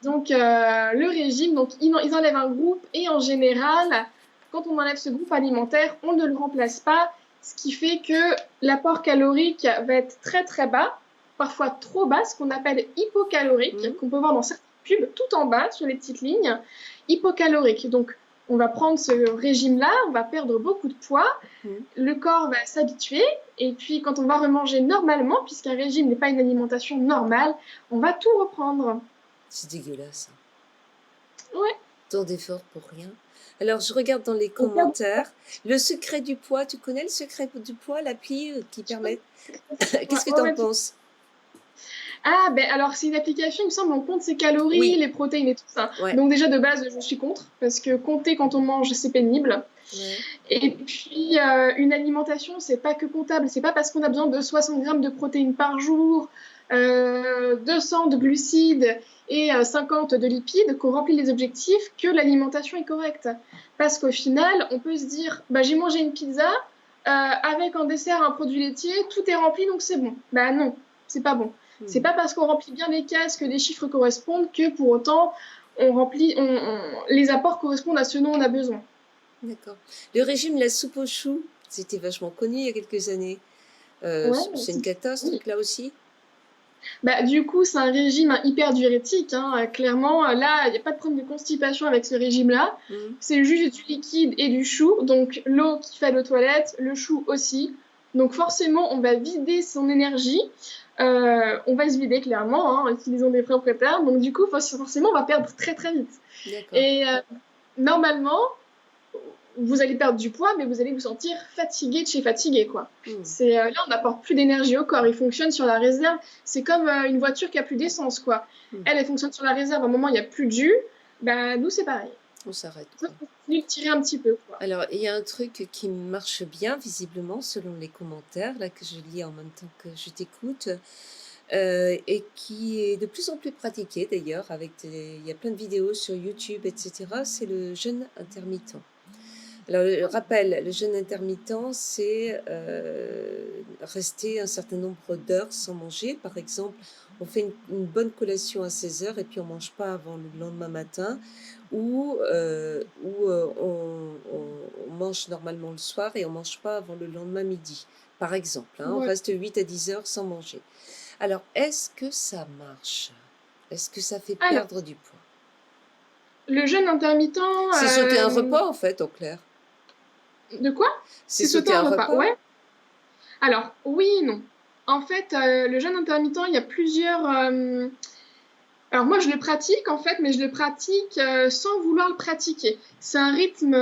Donc le régime, donc ils enlèvent un groupe et en général, quand on enlève ce groupe alimentaire, on ne le remplace pas, ce qui fait que l'apport calorique va être très très bas, parfois trop bas, ce qu'on appelle hypocalorique, Mhm. qu'on peut voir dans certaines pubs, tout en bas sur les petites lignes, hypocalorique. Donc on va prendre ce régime-là, on va perdre beaucoup de poids, Mhm. le corps va s'habituer, et puis quand on va remanger normalement, puisqu'un régime n'est pas une alimentation normale, on va tout reprendre. C'est dégueulasse, hein. Ouais. Tant d'efforts pour rien. Alors, je regarde dans les On perd commentaires. Le secret du poids, tu connais le secret du poids, l'appli qui permet. Ouais, Qu'est-ce que ouais, tu en ouais, penses? Ah, ben alors c'est une application, il me semble, on compte ses calories, Oui, les protéines et tout ça. ouais, Donc déjà de base, je suis contre, parce que compter quand on mange, c'est pénible. ouais. Et puis une alimentation, c'est pas que comptable, c'est pas parce qu'on a besoin de 60 grammes de protéines par jour, 200 de glucides et 50 de lipides qu'on remplit les objectifs que l'alimentation est correcte. Parce qu'au final, on peut se dire, bah j'ai mangé une pizza, avec en dessert un produit laitier, tout est rempli donc c'est bon. Bah non, c'est pas bon. C'est Mhm. pas parce qu'on remplit bien les cases que les chiffres correspondent que pour autant on remplit, les apports correspondent à ce dont on a besoin. D'accord. Le régime La soupe aux choux, c'était vachement connu il y a quelques années. Ouais, C'est une cata, ce oui. truc-là aussi? Bah, du coup, c'est un régime hyper diurétique, hein. Clairement, là, il n'y a pas de problème de constipation avec ce régime-là. Mhm. C'est juste du liquide et du chou. Donc, l'eau qui fait aux toilettes, le chou aussi. Donc, forcément, on va vider son énergie. On va se vider clairement, hein, en utilisant des propriétaires. Donc, du coup, forcément, on va perdre très, très vite. D'accord. Et normalement, vous allez perdre du poids, mais vous allez vous sentir fatigué de chez fatigué, quoi. Mhm. Là, on n'apporte plus d'énergie au corps, il fonctionne sur la réserve. C'est comme une voiture qui a plus d'essence, quoi. Mhm. Elle fonctionne sur la réserve. À un moment, il n'y a plus de jus. Bah, nous, c'est pareil. On s'arrête, Ça, quoi. faut continuer de tirer un petit peu, quoi. Alors, il y a un truc qui marche bien, visiblement, selon les commentaires, là, que je lis en même temps que je t'écoute, et qui est de plus en plus pratiqué, d'ailleurs, il y a plein de vidéos sur YouTube, etc., c'est le jeûne intermittent. Alors, le rappel, le jeûne intermittent, c'est rester un certain nombre d'heures sans manger. Par exemple, on fait une bonne collation à 16 heures et puis on mange pas avant le lendemain matin, ou on mange normalement le soir et on mange pas avant le lendemain midi. Par exemple, hein, on Voilà. reste 8 à 10 heures sans manger. Alors, est-ce que ça marche? Est-ce que ça fait Alors, perdre du poids? le jeûne intermittent, C'est sauter un repas, en fait, en clair. de quoi? C'est C'est sauter sauter un un repas. repas? Ouais. Alors, oui et non. En fait, le jeûne intermittent, il y a plusieurs. Alors moi, je le pratique en fait, mais je le pratique sans vouloir le pratiquer. C'est un rythme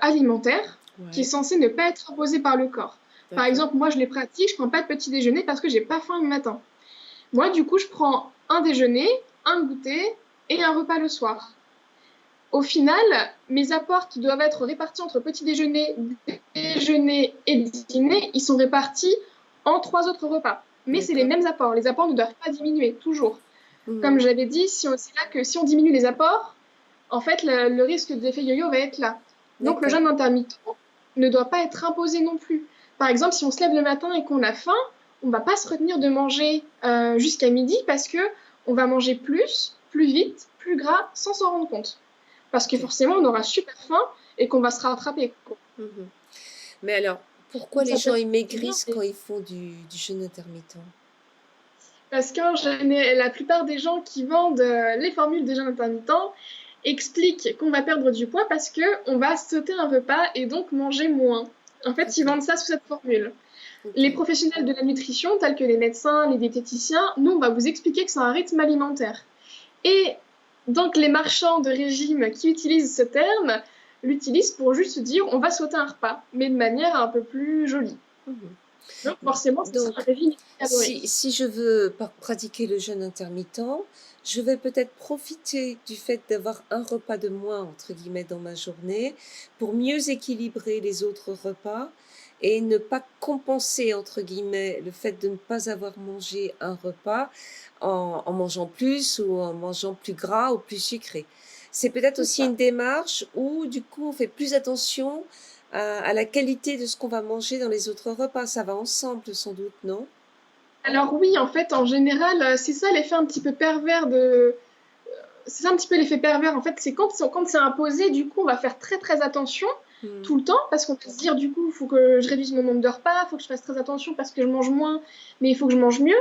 alimentaire qui est Ouais, censé ne pas être imposé par le corps. Par d'accord. exemple, moi, je les pratique, je prends pas de petit déjeuner parce que j'ai pas faim le matin. Moi, du coup, je prends un déjeuner, un goûter et un repas le soir. Au final, mes apports qui doivent être répartis entre petit déjeuner, déjeuner et dîner, ils sont répartis en trois autres repas. Mais c'est les D'accord. mêmes apports. Les apports ne doivent pas diminuer, toujours. Comme Mhm. j'avais dit, c'est là que si on diminue les apports, en fait, le risque d'effet yo-yo va être là. Donc, le D'accord. jeûne intermittent ne doit pas être imposé non plus. Par exemple, si on se lève le matin et qu'on a faim, on ne va pas se retenir de manger jusqu'à midi parce que on va manger plus, plus vite, plus gras, sans s'en rendre compte. Parce que Ok. forcément, on aura super faim et qu'on va se rattraper. Mhm. Mais alors, pourquoi Donc, les ça peut gens être ils bien. maigrissent quand ils font du jeûne intermittent? Parce que la plupart des gens qui vendent les formules de jeûne intermittent expliquent qu'on va perdre du poids parce qu'on va sauter un repas et donc manger moins. En fait, ils D'accord. vendent ça sous cette formule. Ok. Les professionnels de la nutrition, tels que les médecins, les diététiciens, nous, on va vous expliquer que c'est un rythme alimentaire. Et donc, les marchands de régime qui utilisent ce terme l'utilisent pour juste dire on va sauter un repas, mais de manière un peu plus jolie. Mhm. Donc, forcément, c'est ça un Donc, régime si, calorique. si je veux pratiquer le jeûne intermittent, je vais peut-être profiter du fait d'avoir un repas de moins, entre guillemets, dans ma journée, pour mieux équilibrer les autres repas et ne pas compenser, entre guillemets, le fait de ne pas avoir mangé un repas en mangeant plus ou en mangeant plus gras ou plus sucré. C'est peut-être C'est aussi une ça. démarche où, du coup, on fait plus attention à la qualité de ce qu'on va manger dans les autres repas. Ça va ensemble, sans doute, non? Alors oui, en fait, en général, c'est ça l'effet un petit peu pervers de... C'est ça un petit peu l'effet pervers, en fait, c'est quand c'est imposé, du coup, on va faire très très attention Hmm. tout le temps, parce qu'on va se dire, du coup, il faut que je réduise mon nombre de repas, il faut que je fasse très attention parce que je mange moins, mais il faut que je mange mieux.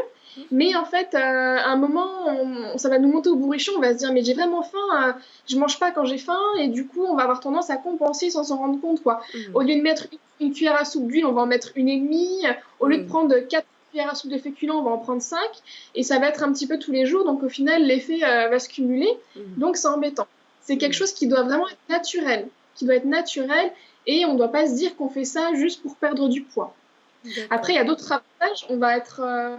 Mais en fait, à un moment, ça va nous monter au bourrichon, on va se dire, mais j'ai vraiment faim, je mange pas quand j'ai faim, et du coup, on va avoir tendance à compenser sans s'en rendre compte, quoi. Hmm. Au lieu de mettre une cuillère à soupe d'huile, on va en mettre une et demie. Au lieu de Hmm. prendre 4 cuillères à soupe de féculents, on va en prendre 5. Et ça va être un petit peu tous les jours, donc au final, l'effet va se cumuler. Hmm. Donc c'est embêtant. C'est quelque Hmm. chose qui doit vraiment être naturel, et on ne doit pas se dire qu'on fait ça juste pour perdre du poids. Après, il D'accord. y a d'autres avantages. On va être,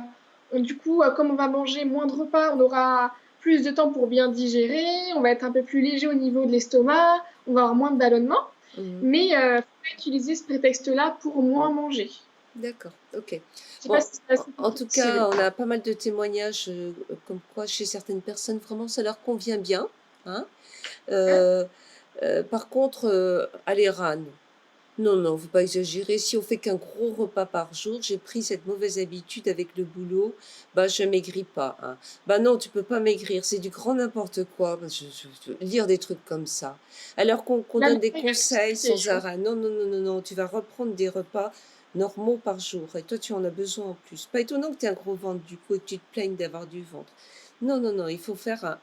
du coup, comme on va manger moins de repas, on aura plus de temps pour bien digérer, on va être un peu plus léger au niveau de l'estomac, on va avoir moins de ballonnement, Hmm. mais il faut pas utiliser ce prétexte-là pour moins manger. D'accord. Ok. Je sais pas Bon, si c'est en assez en tout cas, compréhensible. on a pas mal de témoignages comme quoi chez certaines personnes, vraiment, ça leur convient bien. Hein. Euh, par contre, allez, Ran. Non, non, faut pas exagérer. Si on fait qu'un gros repas par jour, j'ai pris cette mauvaise habitude avec le boulot, bah je maigris pas. Hein. Bah non, tu peux pas maigrir, c'est du grand n'importe quoi. Bah, lire des trucs comme ça. Alors qu'on Là, donne le des il va conseils t'expliquer, sans hein. arrêt. Non, non, non, non, non, tu vas reprendre des repas normaux par jour. Et toi, tu en as besoin en plus. Pas étonnant que tu aies un gros ventre du coup et que tu te plaignes d'avoir du ventre. Non, non, non, il faut faire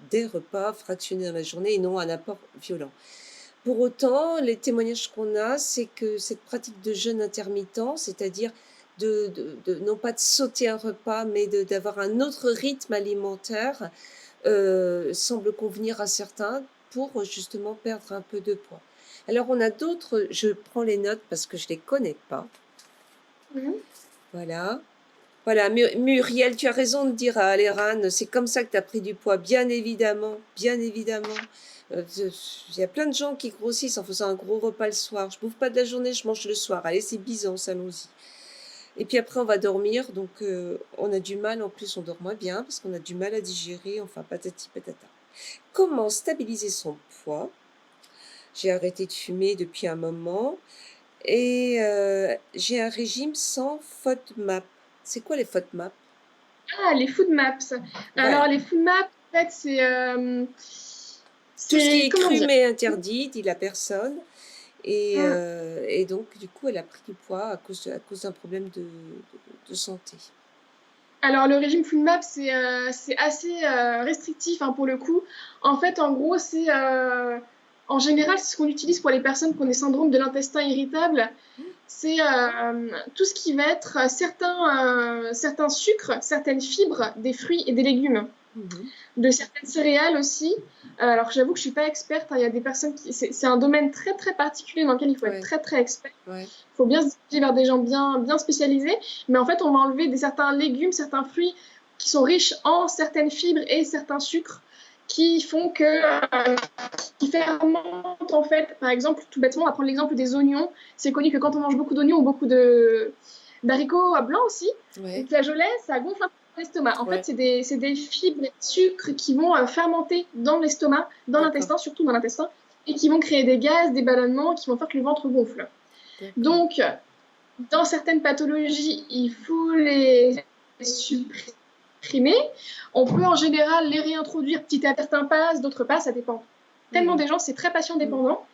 des repas fractionnés dans la journée et non un apport violent. Pour autant, les témoignages qu'on a, c'est que cette pratique de jeûne intermittent, c'est-à-dire non pas de sauter un repas, mais d'avoir un autre rythme alimentaire, semble convenir à certains pour justement perdre un peu de poids. Alors on a d'autres, je prends les notes parce que je ne les connais pas. Mhm. Voilà. Voilà, Muriel, tu as raison de dire à Aléran, c'est comme ça que tu as pris du poids, bien évidemment, bien évidemment. Il y a plein de gens qui grossissent en faisant un gros repas le soir. Je bouffe pas de la journée, je mange le soir. Allez, c'est Byzance, allons-y. Et puis après, on va dormir, donc on a du mal, en plus on dort moins bien, parce qu'on a du mal à digérer, enfin patati patata. Comment stabiliser son poids? J'ai arrêté de fumer depuis un moment et j'ai un régime sans FODMAP. C'est quoi les FODMAP? Ah, les food maps. Alors, Voilà. les food maps, en fait, Tout ce qui c'est, est comment cru dire? mais interdit, dit la personne. Hmm. Et donc, du coup, elle a pris du poids à cause d'un problème de santé. Alors, le régime food map, c'est assez restrictif hein, pour le coup. En fait, en gros, en général, c'est ce qu'on utilise pour les personnes qui ont des syndromes de l'intestin irritable. C'est tout ce qui va être certains sucres, certaines fibres des fruits et des légumes, Mhm. de certaines céréales aussi. Alors, j'avoue que je suis pas experte, hein. Il y a des personnes qui, c'est un domaine très très particulier dans lequel il faut être Ouais, très très expert. ouais, Il faut bien se diriger vers des gens bien spécialisés. Mais en fait, on va enlever certains légumes, certains fruits qui sont riches en certaines fibres et certains sucres qui font qui fermentent en fait. Par exemple, tout bêtement, on va prendre l'exemple des oignons. C'est connu que quand on mange beaucoup d'oignons ou beaucoup d'haricots blancs aussi, ou ouais, de flageolets, ça gonfle un peu l'estomac. En fait, ouais. c'est des fibres, des sucres qui vont fermenter dans l'estomac, dans D'accord, l'intestin, surtout dans l'intestin, et qui vont créer des gaz, des ballonnements, qui vont faire que le ventre gonfle. d'accord. Donc, dans certaines pathologies, il faut les supprimer. On peut en général les réintroduire petit à petit. Certains passent, d'autres pas, ça dépend. Tellement Mhm. des gens, c'est très patient Mhm. dépendant.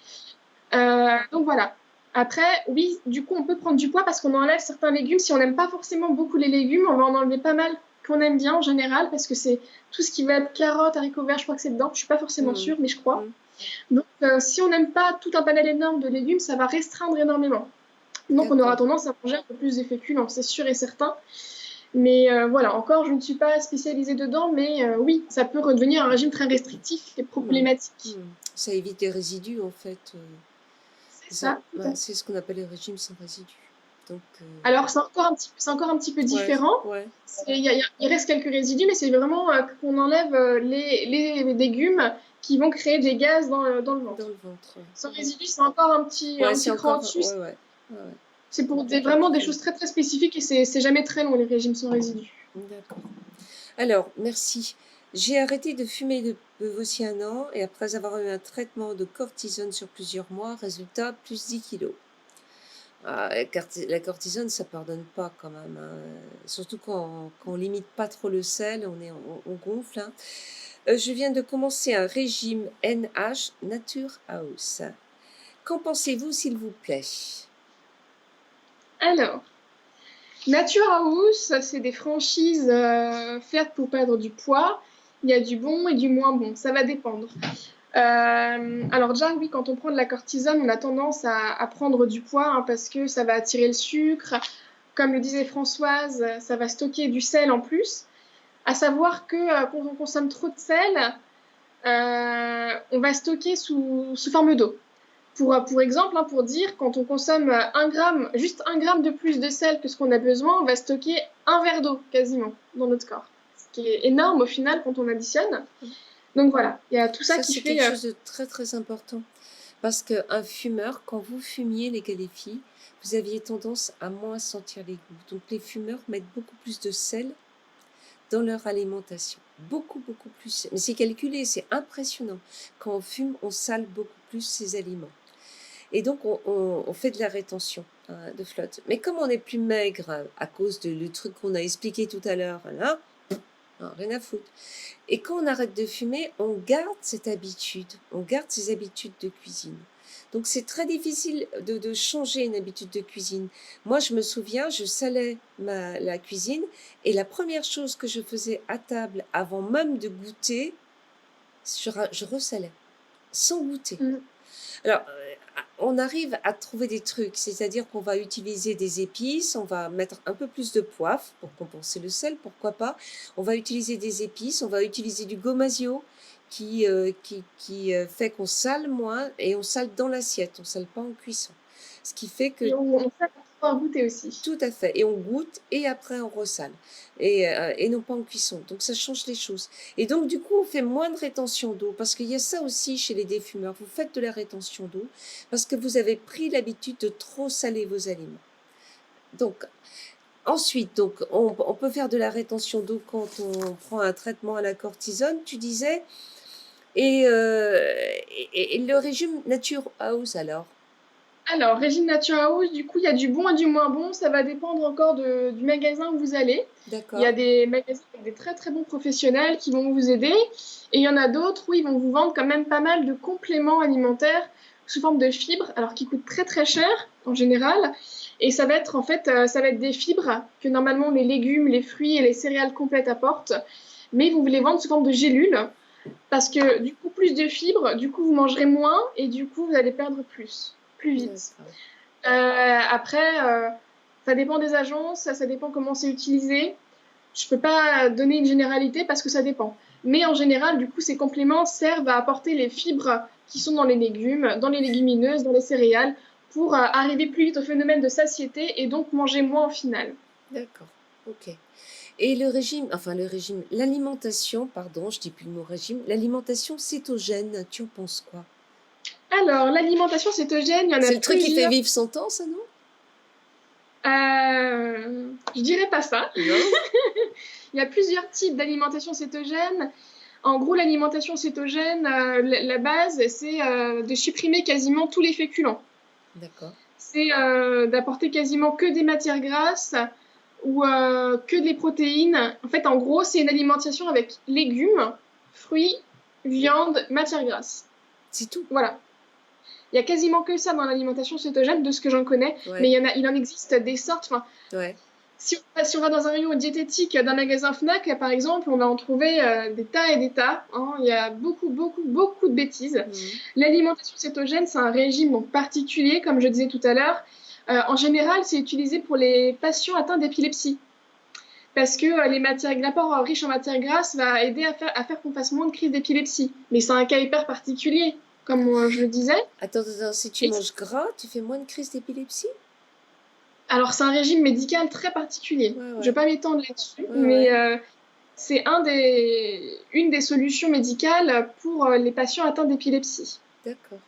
Donc voilà. Après, oui, du coup, on peut prendre du poids parce qu'on enlève certains légumes. Si on n'aime pas forcément beaucoup les légumes, on va en enlever pas mal qu'on aime bien en général parce que c'est tout ce qui va être carottes, haricots verts, je crois que c'est dedans. Je suis pas forcément Mhm. sûre, mais je crois. Mhm. Donc, si on n'aime pas tout un panel énorme de légumes, ça va restreindre énormément. Donc, on aura D'accord. tendance à manger un peu plus de féculents, c'est sûr et certain. Mais voilà, encore, je ne suis pas spécialisée dedans, mais oui, ça peut redevenir un régime très restrictif et Mhm. problématique. Mhm. Ça évite les résidus, en fait. C'est ça, tout à Ouais, fait. c'est ce qu'on appelle les régimes sans résidus. Donc, Alors, c'est encore un petit peu ouais, différent. ouais, Il reste quelques résidus, mais c'est vraiment qu'on enlève les légumes qui vont créer des gaz dans le dans ventre. le ventre. Ouais, Sans résidus, c'est encore ouais, un c'est petit cran encore. au-dessus. Ouais, ouais, ouais, ouais. C'est pour Compliqué vraiment des plus. choses très très spécifiques et c'est jamais très long, les régimes sans résidus. D'accord. Alors, merci. J'ai arrêté de fumer voici un an et après avoir eu un traitement de cortisone sur plusieurs mois, résultat, plus 10 kilos. Ah, la cortisone, ça pardonne pas quand même, hein. Surtout quand on limite pas trop le sel, on gonfle, hein. Je viens de commencer un régime NH Nature House. Qu'en pensez-vous, s'il vous plaît? Alors, Nature House, c'est des franchises faites pour perdre du poids. Il y a du bon et du moins bon, ça va dépendre. Alors déjà, oui, quand on prend de la cortisone, on a tendance à prendre du poids hein, parce que ça va attirer le sucre. Comme le disait Françoise, ça va stocker du sel en plus. À savoir que quand on consomme trop de sel, on va stocker sous forme d'eau. Pour exemple, hein, pour dire, quand on consomme juste 1 gramme de plus de sel que ce qu'on a besoin, on va stocker un verre d'eau quasiment dans notre corps. Ce qui est énorme au final quand on additionne. Donc voilà, il y a tout ça Ça, qui c'est quelque fait. chose de très très important. Parce qu'un fumeur, quand vous fumiez, les gars, les filles, vous aviez tendance à moins sentir les goûts. Donc les fumeurs mettent beaucoup plus de sel dans leur alimentation. Beaucoup, beaucoup plus. Mais c'est calculé, c'est impressionnant. Quand on fume, on sale beaucoup plus ses aliments. Et donc, on fait de la rétention hein, de flotte. Mais comme on est plus maigre à cause de le truc qu'on a expliqué tout à l'heure, là, rien à foutre. Et quand on arrête de fumer, on garde cette habitude, on garde ces habitudes de cuisine. Donc c'est très difficile de changer une habitude de cuisine. Moi, je me souviens, je salais la cuisine et la première chose que je faisais à table avant même de goûter, je ressalais, sans goûter. Mm. Alors, on arrive à trouver des trucs, c'est-à-dire qu'on va utiliser des épices, on va mettre un peu plus de poivre pour compenser le sel, pourquoi pas. On va utiliser des épices, on va utiliser du gomasio qui fait qu'on sale moins et on sale dans l'assiette, on sale pas en cuisson. Ce qui fait que Et on sait pouvoir goûter aussi. tout à fait. Et on goûte et après on ressale. Et non pas en cuisson. Donc ça change les choses. Et donc du coup, on fait moins de rétention d'eau. Parce qu'il y a ça aussi chez les défumeurs. Vous faites de la rétention d'eau parce que vous avez pris l'habitude de trop saler vos aliments. Donc ensuite, on peut faire de la rétention d'eau quand on prend un traitement à la cortisone. Tu disais, Et, euh, et le régime Nature House alors? Alors, régime Nature House, du coup, il y a du bon et du moins bon. Ça va dépendre encore du magasin où vous allez. Il y a D'accord, des magasins avec des très très bons professionnels qui vont vous aider. Et il y en a d'autres où ils vont vous vendre quand même pas mal de compléments alimentaires sous forme de fibres, alors qui coûtent très très cher en général. Et ça va être en fait, ça va être des fibres que normalement les légumes, les fruits et les céréales complètes apportent. Mais ils vont vous les vendre sous forme de gélules. Parce que du coup, plus de fibres, du coup, vous mangerez moins et du coup, vous allez perdre plus vite. d'accord, Après, ça dépend des agences, ça dépend comment c'est utilisé. Je peux pas donner une généralité parce que ça dépend. Mais en général, du coup, ces compléments servent à apporter les fibres qui sont dans les légumes, dans les légumineuses, dans les céréales, pour arriver plus vite au phénomène de satiété et donc manger moins au final. d'accord, ok. Et le régime, l'alimentation, pardon, je dis plus le mot régime, l'alimentation cétogène, tu en penses quoi? Alors, l'alimentation cétogène, il y en a C'est le truc qui fait plusieurs. vivre son temps, ça, non? Je dirais pas ça. Non? Il y a plusieurs types d'alimentation cétogène. En gros, l'alimentation cétogène, la base, c'est de supprimer quasiment tous les féculents. D'accord. C'est d'apporter quasiment que des matières grasses ou que des protéines. En fait, en gros, c'est une alimentation avec légumes, fruits, viande, matières grasses. C'est tout. Voilà. Il y a quasiment que ça dans l'alimentation cétogène, de ce que j'en connais, mais Ouais, il en existe des sortes. Enfin, ouais. si on va dans un rayon diététique d'un magasin Fnac, par exemple, on va en trouver des tas et des tas, hein. Il y a beaucoup de bêtises. Mhm. L'alimentation cétogène, c'est un régime donc particulier, comme je disais tout à l'heure. En général, c'est utilisé pour les patients atteints d'épilepsie. Parce que l'apport riche en matières grasses va aider à faire qu'on fasse moins de crises d'épilepsie. Mais c'est un cas hyper particulier, comme je le disais. Attends, attends, si tu Et manges gras, tu fais moins de crise d'épilepsie? alors, c'est un régime médical très particulier. Ouais, Je ne vais ouais, pas m'étendre là-dessus, ouais, mais ouais. c'est une des solutions médicales pour les patients atteints d'épilepsie. D'accord.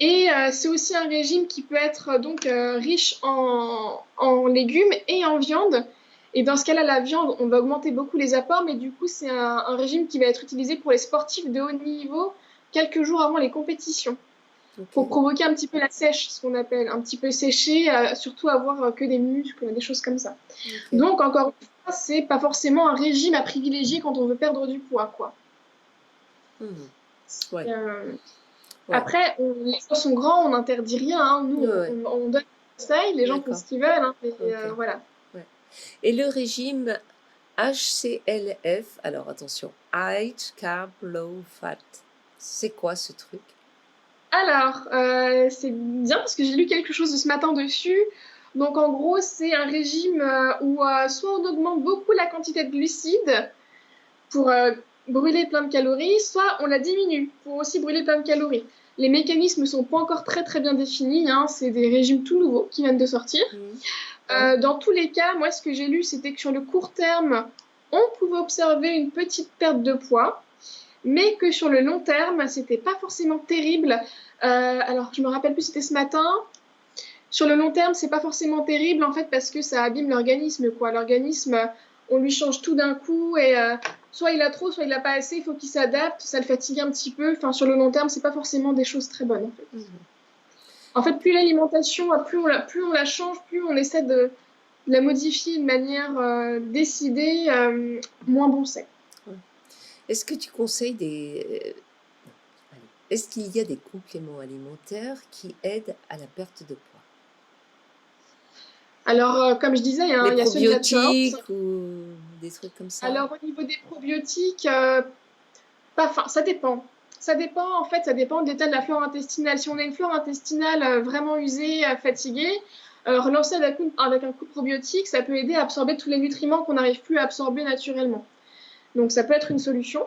Et c'est aussi un régime qui peut être donc riche en légumes et en viande. Et dans ce cas-là, la viande, on va augmenter beaucoup les apports, mais du coup, c'est un régime qui va être utilisé pour les sportifs de haut niveau quelques jours avant les compétitions, pour Ok, provoquer un petit peu la sèche, ce qu'on appelle, un petit peu sécher, surtout avoir que des muscles, des choses comme ça. ok. Donc, encore une fois, c'est pas forcément un régime à privilégier quand on veut perdre du poids, quoi. Mhm. Ouais, Euh, ouais, Après, les gens sont grands, on n'interdit rien, hein. Nous, ouais, ouais. on donne des conseils, les gens font D'accord. ce qu'ils veulent, hein, mais Ok. voilà. Ouais. Et le régime HCLF, alors attention, High Carb Low Fat, c'est quoi ce truc? Alors, c'est bien parce que j'ai lu quelque chose de ce matin dessus. Donc, en gros, c'est un régime où soit on augmente beaucoup la quantité de glucides pour brûler plein de calories, soit on la diminue pour aussi brûler plein de calories. Les mécanismes ne sont pas encore très très bien définis, hein. C'est des régimes tout nouveaux qui viennent de sortir. Mhm. Dans tous les cas, moi, ce que j'ai lu, c'était que sur le court terme, on pouvait observer une petite perte de poids, mais que sur le long terme, c'était pas forcément terrible. Alors, je me rappelle plus, c'était ce matin. Sur le long terme, c'est pas forcément terrible en fait parce que ça abîme l'organisme, quoi. L'organisme, on lui change tout d'un coup et soit il a trop, soit il a pas assez. Il faut qu'il s'adapte, ça le fatigue un petit peu. Enfin, sur le long terme, c'est pas forcément des choses très bonnes en fait. Mhm. En fait, plus l'alimentation, plus on la change, plus on essaie de la modifier de manière décidée, moins bon c'est. Ouais. Est-ce que tu conseilles allez, est-ce qu'il y a des compléments alimentaires qui aident à la perte de poids? Alors, comme je disais, hein, Les il y a ceux de Nature House. probiotiques ou des trucs comme ça? Alors, au niveau des probiotiques, enfin, ça dépend. Ça dépend, en fait, ça dépend de l'état de la flore intestinale. Si on a une flore intestinale vraiment usée, fatiguée, relancer avec un coup de probiotique, ça peut aider à absorber tous les nutriments qu'on n'arrive plus à absorber naturellement. Donc, ça peut être une solution.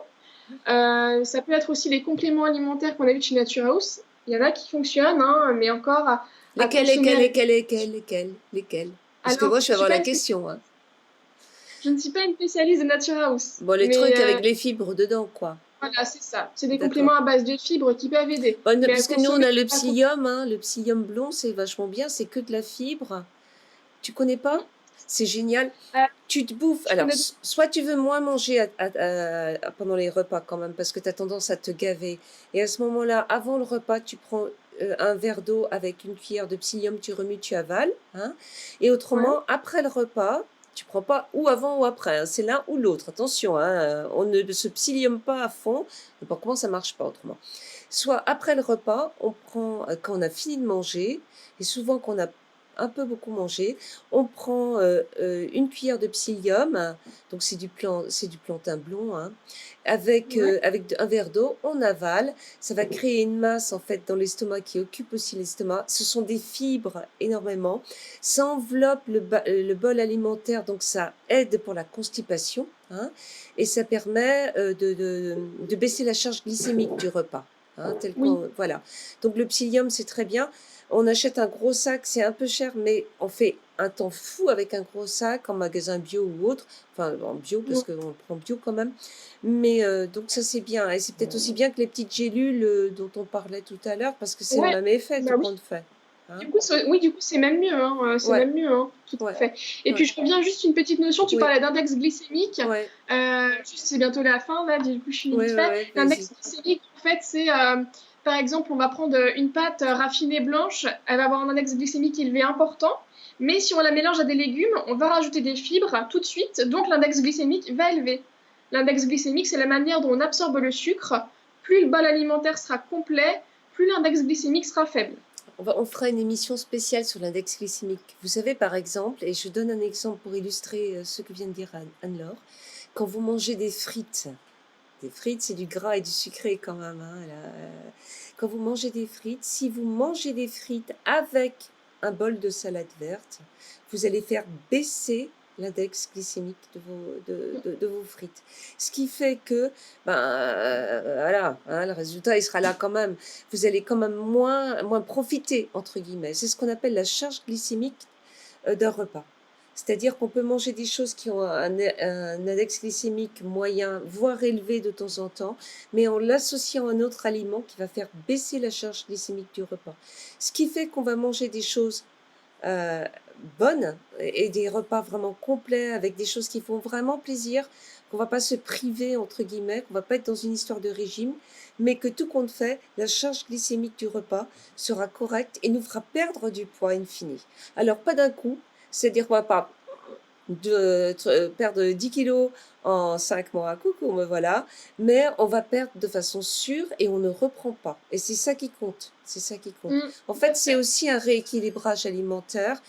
Ça peut être aussi les compléments alimentaires qu'on a vu chez Nature House. Il y en a qui fonctionnent, hein, mais encore à Lesquels, consommer lesquels, avec. lesquels, lesquels, lesquels, lesquels? Parce que Alors, moi, je vais avoir la question, hein. je ne suis pas une spécialiste de Nature House, Bon, les mais trucs avec les fibres dedans, quoi. voilà, c'est ça. C'est des D'accord. compléments à base de fibres qui peuvent aider, Bon, mais à parce que nous, on consommer. a le psyllium, hein. Le psyllium blond, c'est vachement bien, c'est que de la fibre. Tu connais pas? C'est génial. Euh, Tu te bouffes. je Alors, connais. soit tu veux moins manger pendant les repas quand même, parce que tu as tendance à te gaver. Et à ce moment-là, avant le repas, tu prends un verre d'eau avec une cuillère de psyllium, tu remues, tu avales. Hein. Et Ouais, autrement, après le repas, tu prends pas ou avant ou après. Hein. C'est l'un ou l'autre. Attention, hein, on ne se psyllium pas à fond. Je sais pas comment ça marche pas autrement. Soit après le repas, on prend, quand on a fini de manger, et souvent qu'on a un peu beaucoup mangé, on prend une cuillère de psyllium, hein, donc c'est du plantain blond, hein, ouais, avec un verre d'eau, on avale, ça va créer une masse en fait dans l'estomac qui occupe aussi l'estomac. Ce sont des fibres énormément, ça enveloppe le bol alimentaire, donc ça aide pour la constipation, hein, et ça permet de baisser la charge glycémique du repas. Hein, oui. voilà. Donc le psyllium, c'est très bien. On achète un gros sac, c'est un peu cher, mais on fait un temps fou avec un gros sac en magasin bio ou autre. Enfin, en bio, parce Ouais. qu'on prend bio quand même. Mais donc ça, c'est bien. Et c'est peut-être aussi bien que les petites gélules dont on parlait tout à l'heure, parce que c'est le Ouais, même effet, bah tout oui. compte fait. Hein. Oui, du coup, c'est même mieux, hein, c'est Ouais, même mieux, hein, tout à ouais, fait. Et ouais, puis, je reviens juste une petite notion, tu oui, parlais d'index glycémique, ouais, juste, c'est bientôt la fin, là, du coup, je finis ouais, vite ouais, fait. ouais, vas-y. L'index glycémique, en fait, c'est, par exemple, on va prendre une pâte raffinée blanche, elle va avoir un index glycémique élevé important, mais si on la mélange à des légumes, on va rajouter des fibres tout de suite, donc l'index glycémique va élever. L'index glycémique, c'est la manière dont on absorbe le sucre. Plus le bol alimentaire sera complet, plus l'index glycémique sera faible. On fera une émission spéciale sur l'index glycémique. Vous savez, par exemple, et je donne un exemple pour illustrer ce que vient de dire Anne-Laure, quand vous mangez des frites, c'est du gras et du sucré quand même. Hein, quand vous mangez des frites, si vous mangez des frites avec un bol de salade verte, vous allez faire baisser l'index glycémique de vos frites. Ce qui fait que, voilà, hein, le résultat, il sera là quand même. Vous allez quand même moins profiter, entre guillemets. C'est ce qu'on appelle la charge glycémique d'un repas. C'est-à-dire qu'on peut manger des choses qui ont un index glycémique moyen, voire élevé de temps en temps, mais en l'associant à un autre aliment qui va faire baisser la charge glycémique du repas. Ce qui fait qu'on va manger des choses euh, bonnes et des repas vraiment complets avec des choses qui font vraiment plaisir, qu'on va pas se priver entre guillemets, qu'on va pas être dans une histoire de régime, mais que tout compte fait, la charge glycémique du repas sera correcte et nous fera perdre du poids in fine. Alors pas d'un coup, c'est-à-dire qu'on va pas perdre 10 kilos en 5 mois, coucou, me voilà, mais on va perdre de façon sûre et on ne reprend pas. Et c'est ça qui compte, c'est ça qui compte. En Tout à fait, c'est fait. aussi un rééquilibrage alimentaire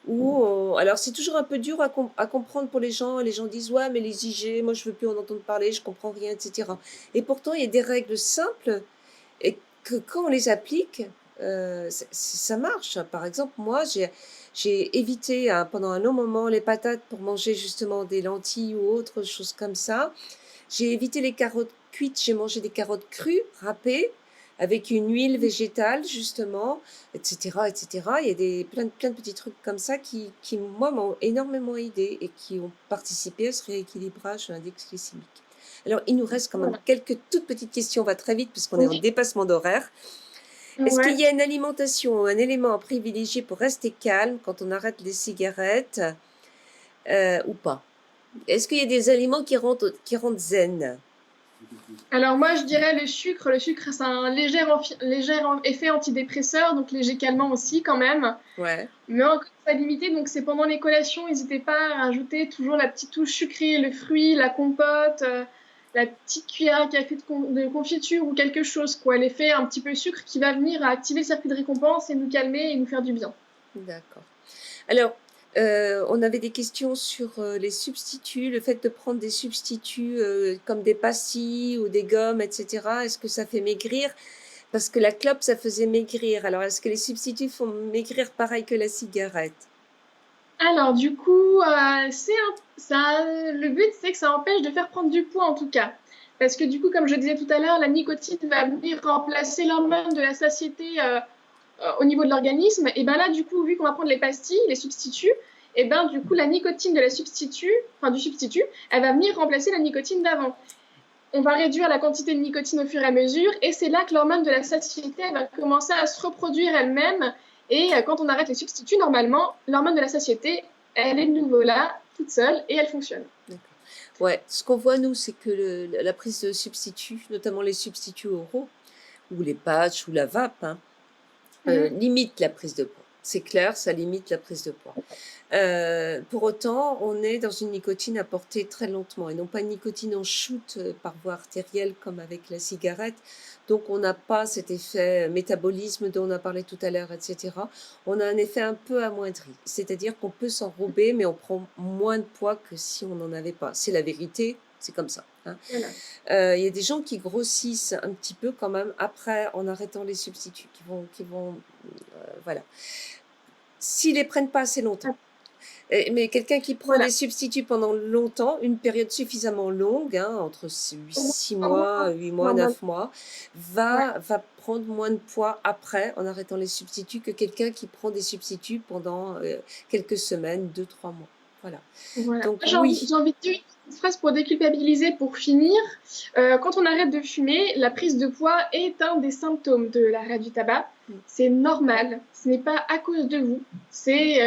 alors c'est toujours un peu dur à comprendre pour les gens disent ouais mais les IG, moi je veux plus en entendre parler, je comprends rien, etc. Et pourtant il y a des règles simples et que quand on les applique, ça marche. Par exemple, moi, j'ai évité pendant un long moment les patates pour manger justement des lentilles ou autre chose comme ça. J'ai évité les carottes cuites, j'ai mangé des carottes crues, râpées, avec une huile végétale justement, etc., etc. Il y a plein de petits trucs comme ça qui moi, m'ont énormément aidé et qui ont participé à ce rééquilibrage de l'index glycémique. Alors, il nous reste quand même Voilà. quelques toutes petites questions. On va très vite puisqu'on est en Oui. dépassement d'horaire. Est-ce qu'il Ouais. y a une alimentation ou un élément à privilégier pour rester calme quand on arrête les cigarettes ou pas? Est-ce qu'il y a des aliments qui rendent zen? Alors moi, je dirais le sucre. Le sucre, c'est un effet antidépresseur, donc léger calmant aussi quand même. Ouais, Mais encore ça limité, donc c'est pendant les collations, n'hésitez pas à rajouter toujours la petite touche sucrée, le fruit, la compote, la petite cuillère à café de confiture ou quelque chose, quoi. L'effet un petit peu sucre qui va venir à activer le circuit de récompense et nous calmer et nous faire du bien. d'accord. Alors, on avait des questions sur les substituts, le fait de prendre des substituts comme des pastilles ou des gommes, etc. Est-ce que ça fait maigrir? Parce que la clope, ça faisait maigrir. Alors, est-ce que les substituts font maigrir pareil que la cigarette? Alors du coup, le but c'est que ça empêche de faire prendre du poids en tout cas. Parce que du coup, comme je disais tout à l'heure, la nicotine va venir remplacer l'hormone de la satiété au niveau de l'organisme. Et ben là, du coup, vu qu'on va prendre les pastilles, les substituts, et ben du coup, la nicotine de la substitut, enfin du substitut, elle va venir remplacer la nicotine d'avant. On va réduire la quantité de nicotine au fur et à mesure, et c'est là que l'hormone de la satiété elle va commencer à se reproduire elle-même. Et quand on arrête les substituts, normalement, l'hormone de la satiété, elle est de nouveau là, toute seule, et elle fonctionne. D'accord. Ouais, ce qu'on voit, nous, c'est que la prise de substituts, notamment les substituts oraux, ou les patchs, ou la vape, hein, Mhm. limite la prise de poids. C'est clair, ça limite la prise de poids. Pour autant, on est dans une nicotine apportée très lentement et non pas une nicotine en shoot par voie artérielle comme avec la cigarette. Donc, on n'a pas cet effet métabolisme dont on a parlé tout à l'heure, etc. On a un effet un peu amoindri. C'est-à-dire qu'on peut s'enrober, mais on prend moins de poids que si on n'en avait pas. C'est la vérité, c'est comme ça, hein. Voilà. Il y a des gens qui grossissent un petit peu quand même après en arrêtant les substituts, voilà. S'ils les prennent pas assez longtemps. Mais quelqu'un qui prend Voilà. des substituts pendant longtemps, une période suffisamment longue, hein, entre Au moins 6 3 mois, mois, 8 mois, normalement. 9 mois, Ouais. va prendre moins de poids après en arrêtant les substituts que quelqu'un qui prend des substituts pendant quelques semaines, 2, 3 mois. Voilà. Voilà. Donc J'ai oui, envie de dire une petite phrase pour déculpabiliser, pour finir. Quand on arrête de fumer, la prise de poids est un des symptômes de l'arrêt du tabac. Mm. C'est normal. Ce n'est pas à cause de vous. C'est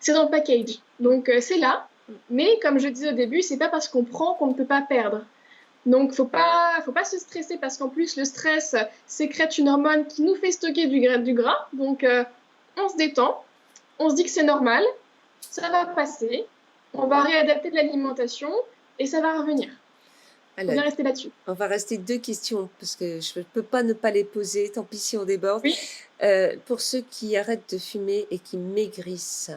dans le package. Donc, c'est là. Mm. Mais comme je disais au début, c'est pas parce qu'on prend qu'on ne peut pas perdre. Donc, faut pas se stresser parce qu'en plus, le stress sécrète une hormone qui nous fait stocker du gras. Donc, on se détend. On se dit que c'est normal. Ça va passer. On va réadapter de l'alimentation et ça va revenir. Faut alors, bien rester là-dessus. on va rester 2 questions parce que je ne peux pas ne pas les poser, tant pis si on déborde. Oui. Pour ceux qui arrêtent de fumer et qui maigrissent,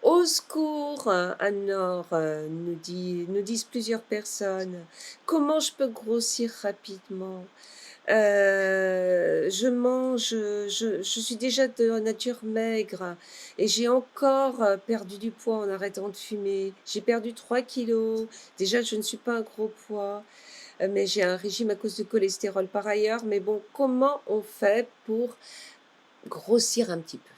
au secours, Anne-Laure, nous disent plusieurs personnes. Comment je peux grossir rapidement? Je suis déjà de nature maigre et j'ai encore perdu du poids en arrêtant de fumer. J'ai perdu 3 kilos. Déjà, je ne suis pas un gros poids, mais j'ai un régime à cause du cholestérol par ailleurs. Mais bon, comment on fait pour grossir un petit peu?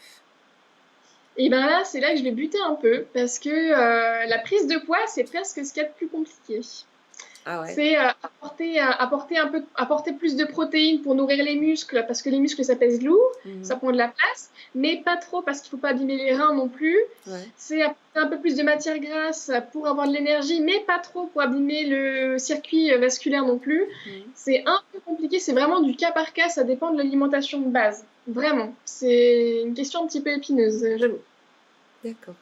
Et ben là, c'est là que je vais buter un peu parce que la prise de poids, c'est presque ce qu'il y a de plus compliqué. Ah ouais? C'est apporter plus de protéines pour nourrir les muscles, parce que les muscles, ça pèse lourd, ça Mhm. prend de la place, mais pas trop parce qu'il faut pas abîmer les reins non plus. Ouais. C'est apporter un peu plus de matière grasse pour avoir de l'énergie, mais pas trop pour abîmer le circuit vasculaire non plus. Mhm. C'est un peu compliqué, c'est vraiment du cas par cas, ça dépend de l'alimentation de base. Vraiment, c'est une question un petit peu épineuse, j'avoue. D'accord.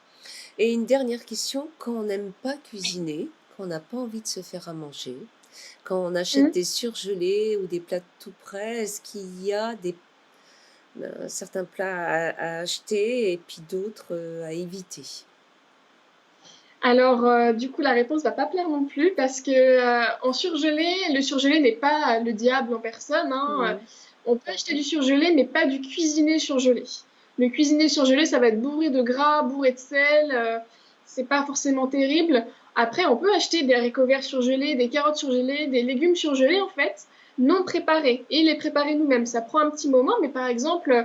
Et une dernière question, quand on n'aime pas cuisiner, quand on n'a pas envie de se faire à manger, quand on achète Mhm. des surgelés ou des plats tout prêts, est-ce qu'il y a certains plats à acheter et puis d'autres à éviter? Alors, du coup, la réponse va pas plaire non plus parce que en surgelé, le surgelé n'est pas le diable en personne, hein. Mhm. On peut acheter du surgelé, mais pas du cuisiné surgelé. Le cuisiné surgelé, ça va être bourré de gras, bourré de sel. C'est pas forcément terrible. Après, on peut acheter des haricots verts surgelés, des carottes surgelées, des légumes surgelés en fait, non préparés et les préparer nous-mêmes. Ça prend un petit moment, mais par exemple,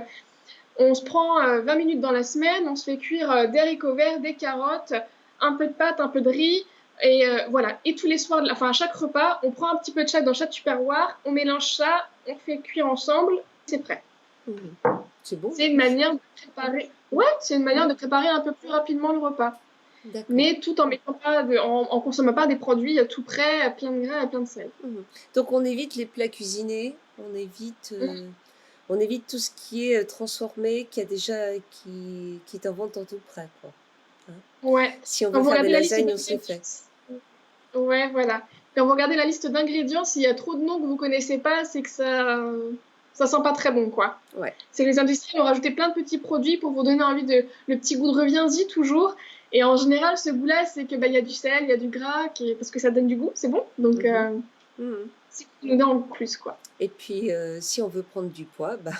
on se prend 20 minutes dans la semaine, on se fait cuire des haricots verts, des carottes, un peu de pâte, un peu de riz. Et voilà. Et tous les soirs, enfin à chaque repas, on prend un petit peu de chaque dans chaque tupperware, on mélange ça, on fait cuire ensemble, c'est prêt. Mhm. C'est bon en C'est une plus. manière de préparer. Ouais, c'est une manière de préparer un peu plus rapidement le repas. D'accord. Mais tout en mettant pas en consommant pas des produits tout prêts, plein de gras et plein de sel. Mhm. Donc on évite les plats cuisinés, on évite tout ce qui est transformé, qui est en vente en tout prêt, quoi, hein. Ouais. Si on Quand veut vous faire des regardez la liste lasagnes, on se les d'ingrédients, fait. ouais, voilà. Quand vous regardez la liste d'ingrédients, s'il y a trop de noms que vous connaissez pas, c'est que ça sent pas très bon, quoi. Ouais. C'est que les industriels ont rajouté plein de petits produits pour vous donner envie le petit goût de reviens-y toujours. Et en général, ce goût-là, c'est que, bah, il y a du sel, il y a du gras, parce que ça donne du goût, c'est bon. Donc, Mhm. Mhm. c'est nous donne en plus, quoi. Et puis, si on veut prendre du poids, bah,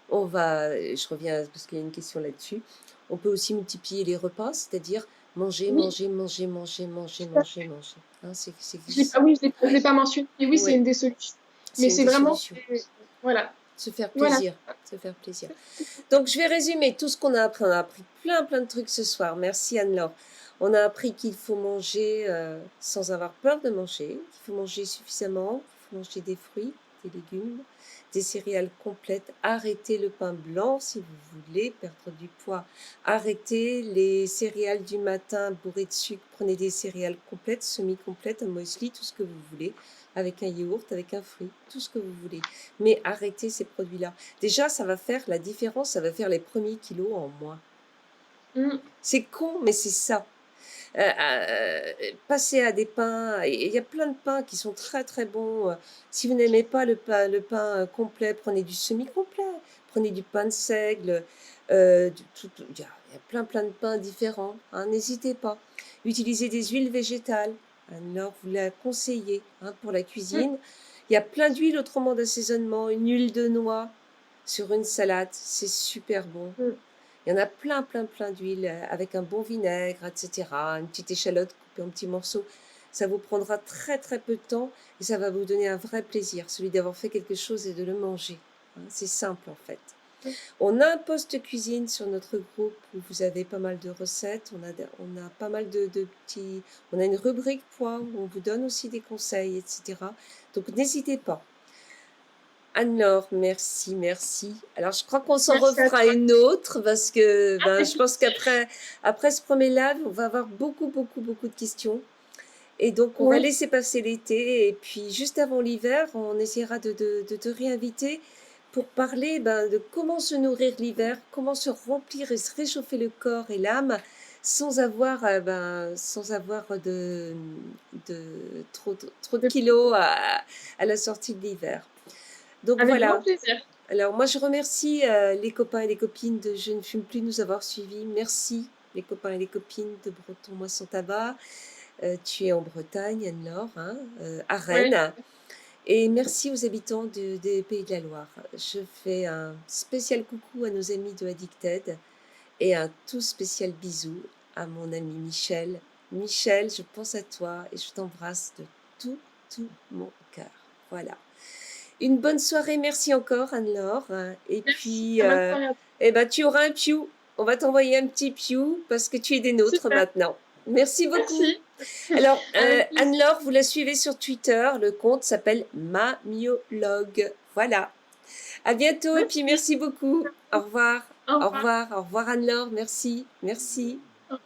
je reviens parce qu'il y a une question là-dessus, on peut aussi multiplier les repas, c'est-à-dire manger, Oui, manger, manger, manger, manger, manger, manger, hein, oui, je l'ai pas mentionné. Et oui, c'est ouais, une des solutions. Mais c'est une c'est des vraiment, solutions. voilà. Se faire Voilà. plaisir, se faire plaisir. Donc, je vais résumer tout ce qu'on a appris. On a appris plein, plein de trucs ce soir. Merci Anne-Laure. On a appris qu'il faut manger sans avoir peur de manger, qu'il faut manger suffisamment, qu'il faut manger des fruits, et légumes, des céréales complètes. Arrêtez le pain blanc si vous voulez perdre du poids. Arrêtez les céréales du matin bourrées de sucre. Prenez des céréales complètes, semi-complètes, un muesli, tout ce que vous voulez, avec un yaourt, avec un fruit, tout ce que vous voulez. Mais arrêtez ces produits-là. Déjà, ça va faire la différence, ça va faire les premiers kilos en moins. Mm. C'est con, mais c'est ça. Passer à des pains, il y a plein de pains qui sont très très bons. Si vous n'aimez pas le pain complet, prenez du semi-complet, prenez du pain de seigle. Il y a plein plein de pains différents, hein, n'hésitez pas. Utilisez des huiles végétales, alors vous la conseillez pour la Mm. cuisine. Il y a plein d'huiles autrement d'assaisonnement, une huile de noix sur une salade, c'est super bon. Mm. Il y en a plein, plein, plein d'huile avec un bon vinaigre, etc. Une petite échalote coupée en petits morceaux. Ça vous prendra très, très peu de temps et ça va vous donner un vrai plaisir, celui d'avoir fait quelque chose et de le manger. C'est simple en fait. Mm. On a un post cuisine sur notre groupe où vous avez pas mal de recettes. On a pas mal de petits. On a une rubrique poids où on vous donne aussi des conseils, etc. Donc n'hésitez pas. Anne-Laure, merci, merci. Alors, je crois qu'on s'en Merci à refera toi. une autre parce que je Avec pense plaisir. qu'après ce premier live, on va avoir beaucoup, beaucoup, beaucoup de questions. Et donc, on va Oui, laisser passer l'été. Et puis, juste avant l'hiver, on essaiera de te réinviter pour parler de comment se nourrir l'hiver, comment se remplir et se réchauffer le corps et l'âme sans avoir, sans avoir de trop de kilos à la sortie de l'hiver. Donc avec grand voilà. plaisir. Alors moi je remercie les copains et les copines de Je ne fume plus de nous avoir suivis. Merci les copains et les copines de Breton Moi Sans Tabac. Tu es en Bretagne, Anne-Laure, à Oui, Rennes. Et merci aux habitants des Pays de la Loire. Je fais un spécial coucou à nos amis de Addicted et un tout spécial bisou à mon ami Michel. Michel, je pense à toi et je t'embrasse de tout, tout mon cœur. Voilà. Une bonne soirée, merci encore Anne-Laure. Et merci. puis, Bonne soirée à toi. tu auras un piou. On va t'envoyer un petit piou parce que tu es des nôtres Super. maintenant. Merci beaucoup. Merci. Alors, Avec plaisir. Anne-Laure, vous la suivez sur Twitter. Le compte s'appelle Mamiologue. Voilà. À bientôt et puis Merci. merci beaucoup. Au revoir. Au Au revoir. revoir. Au revoir Anne-Laure. Merci. Merci.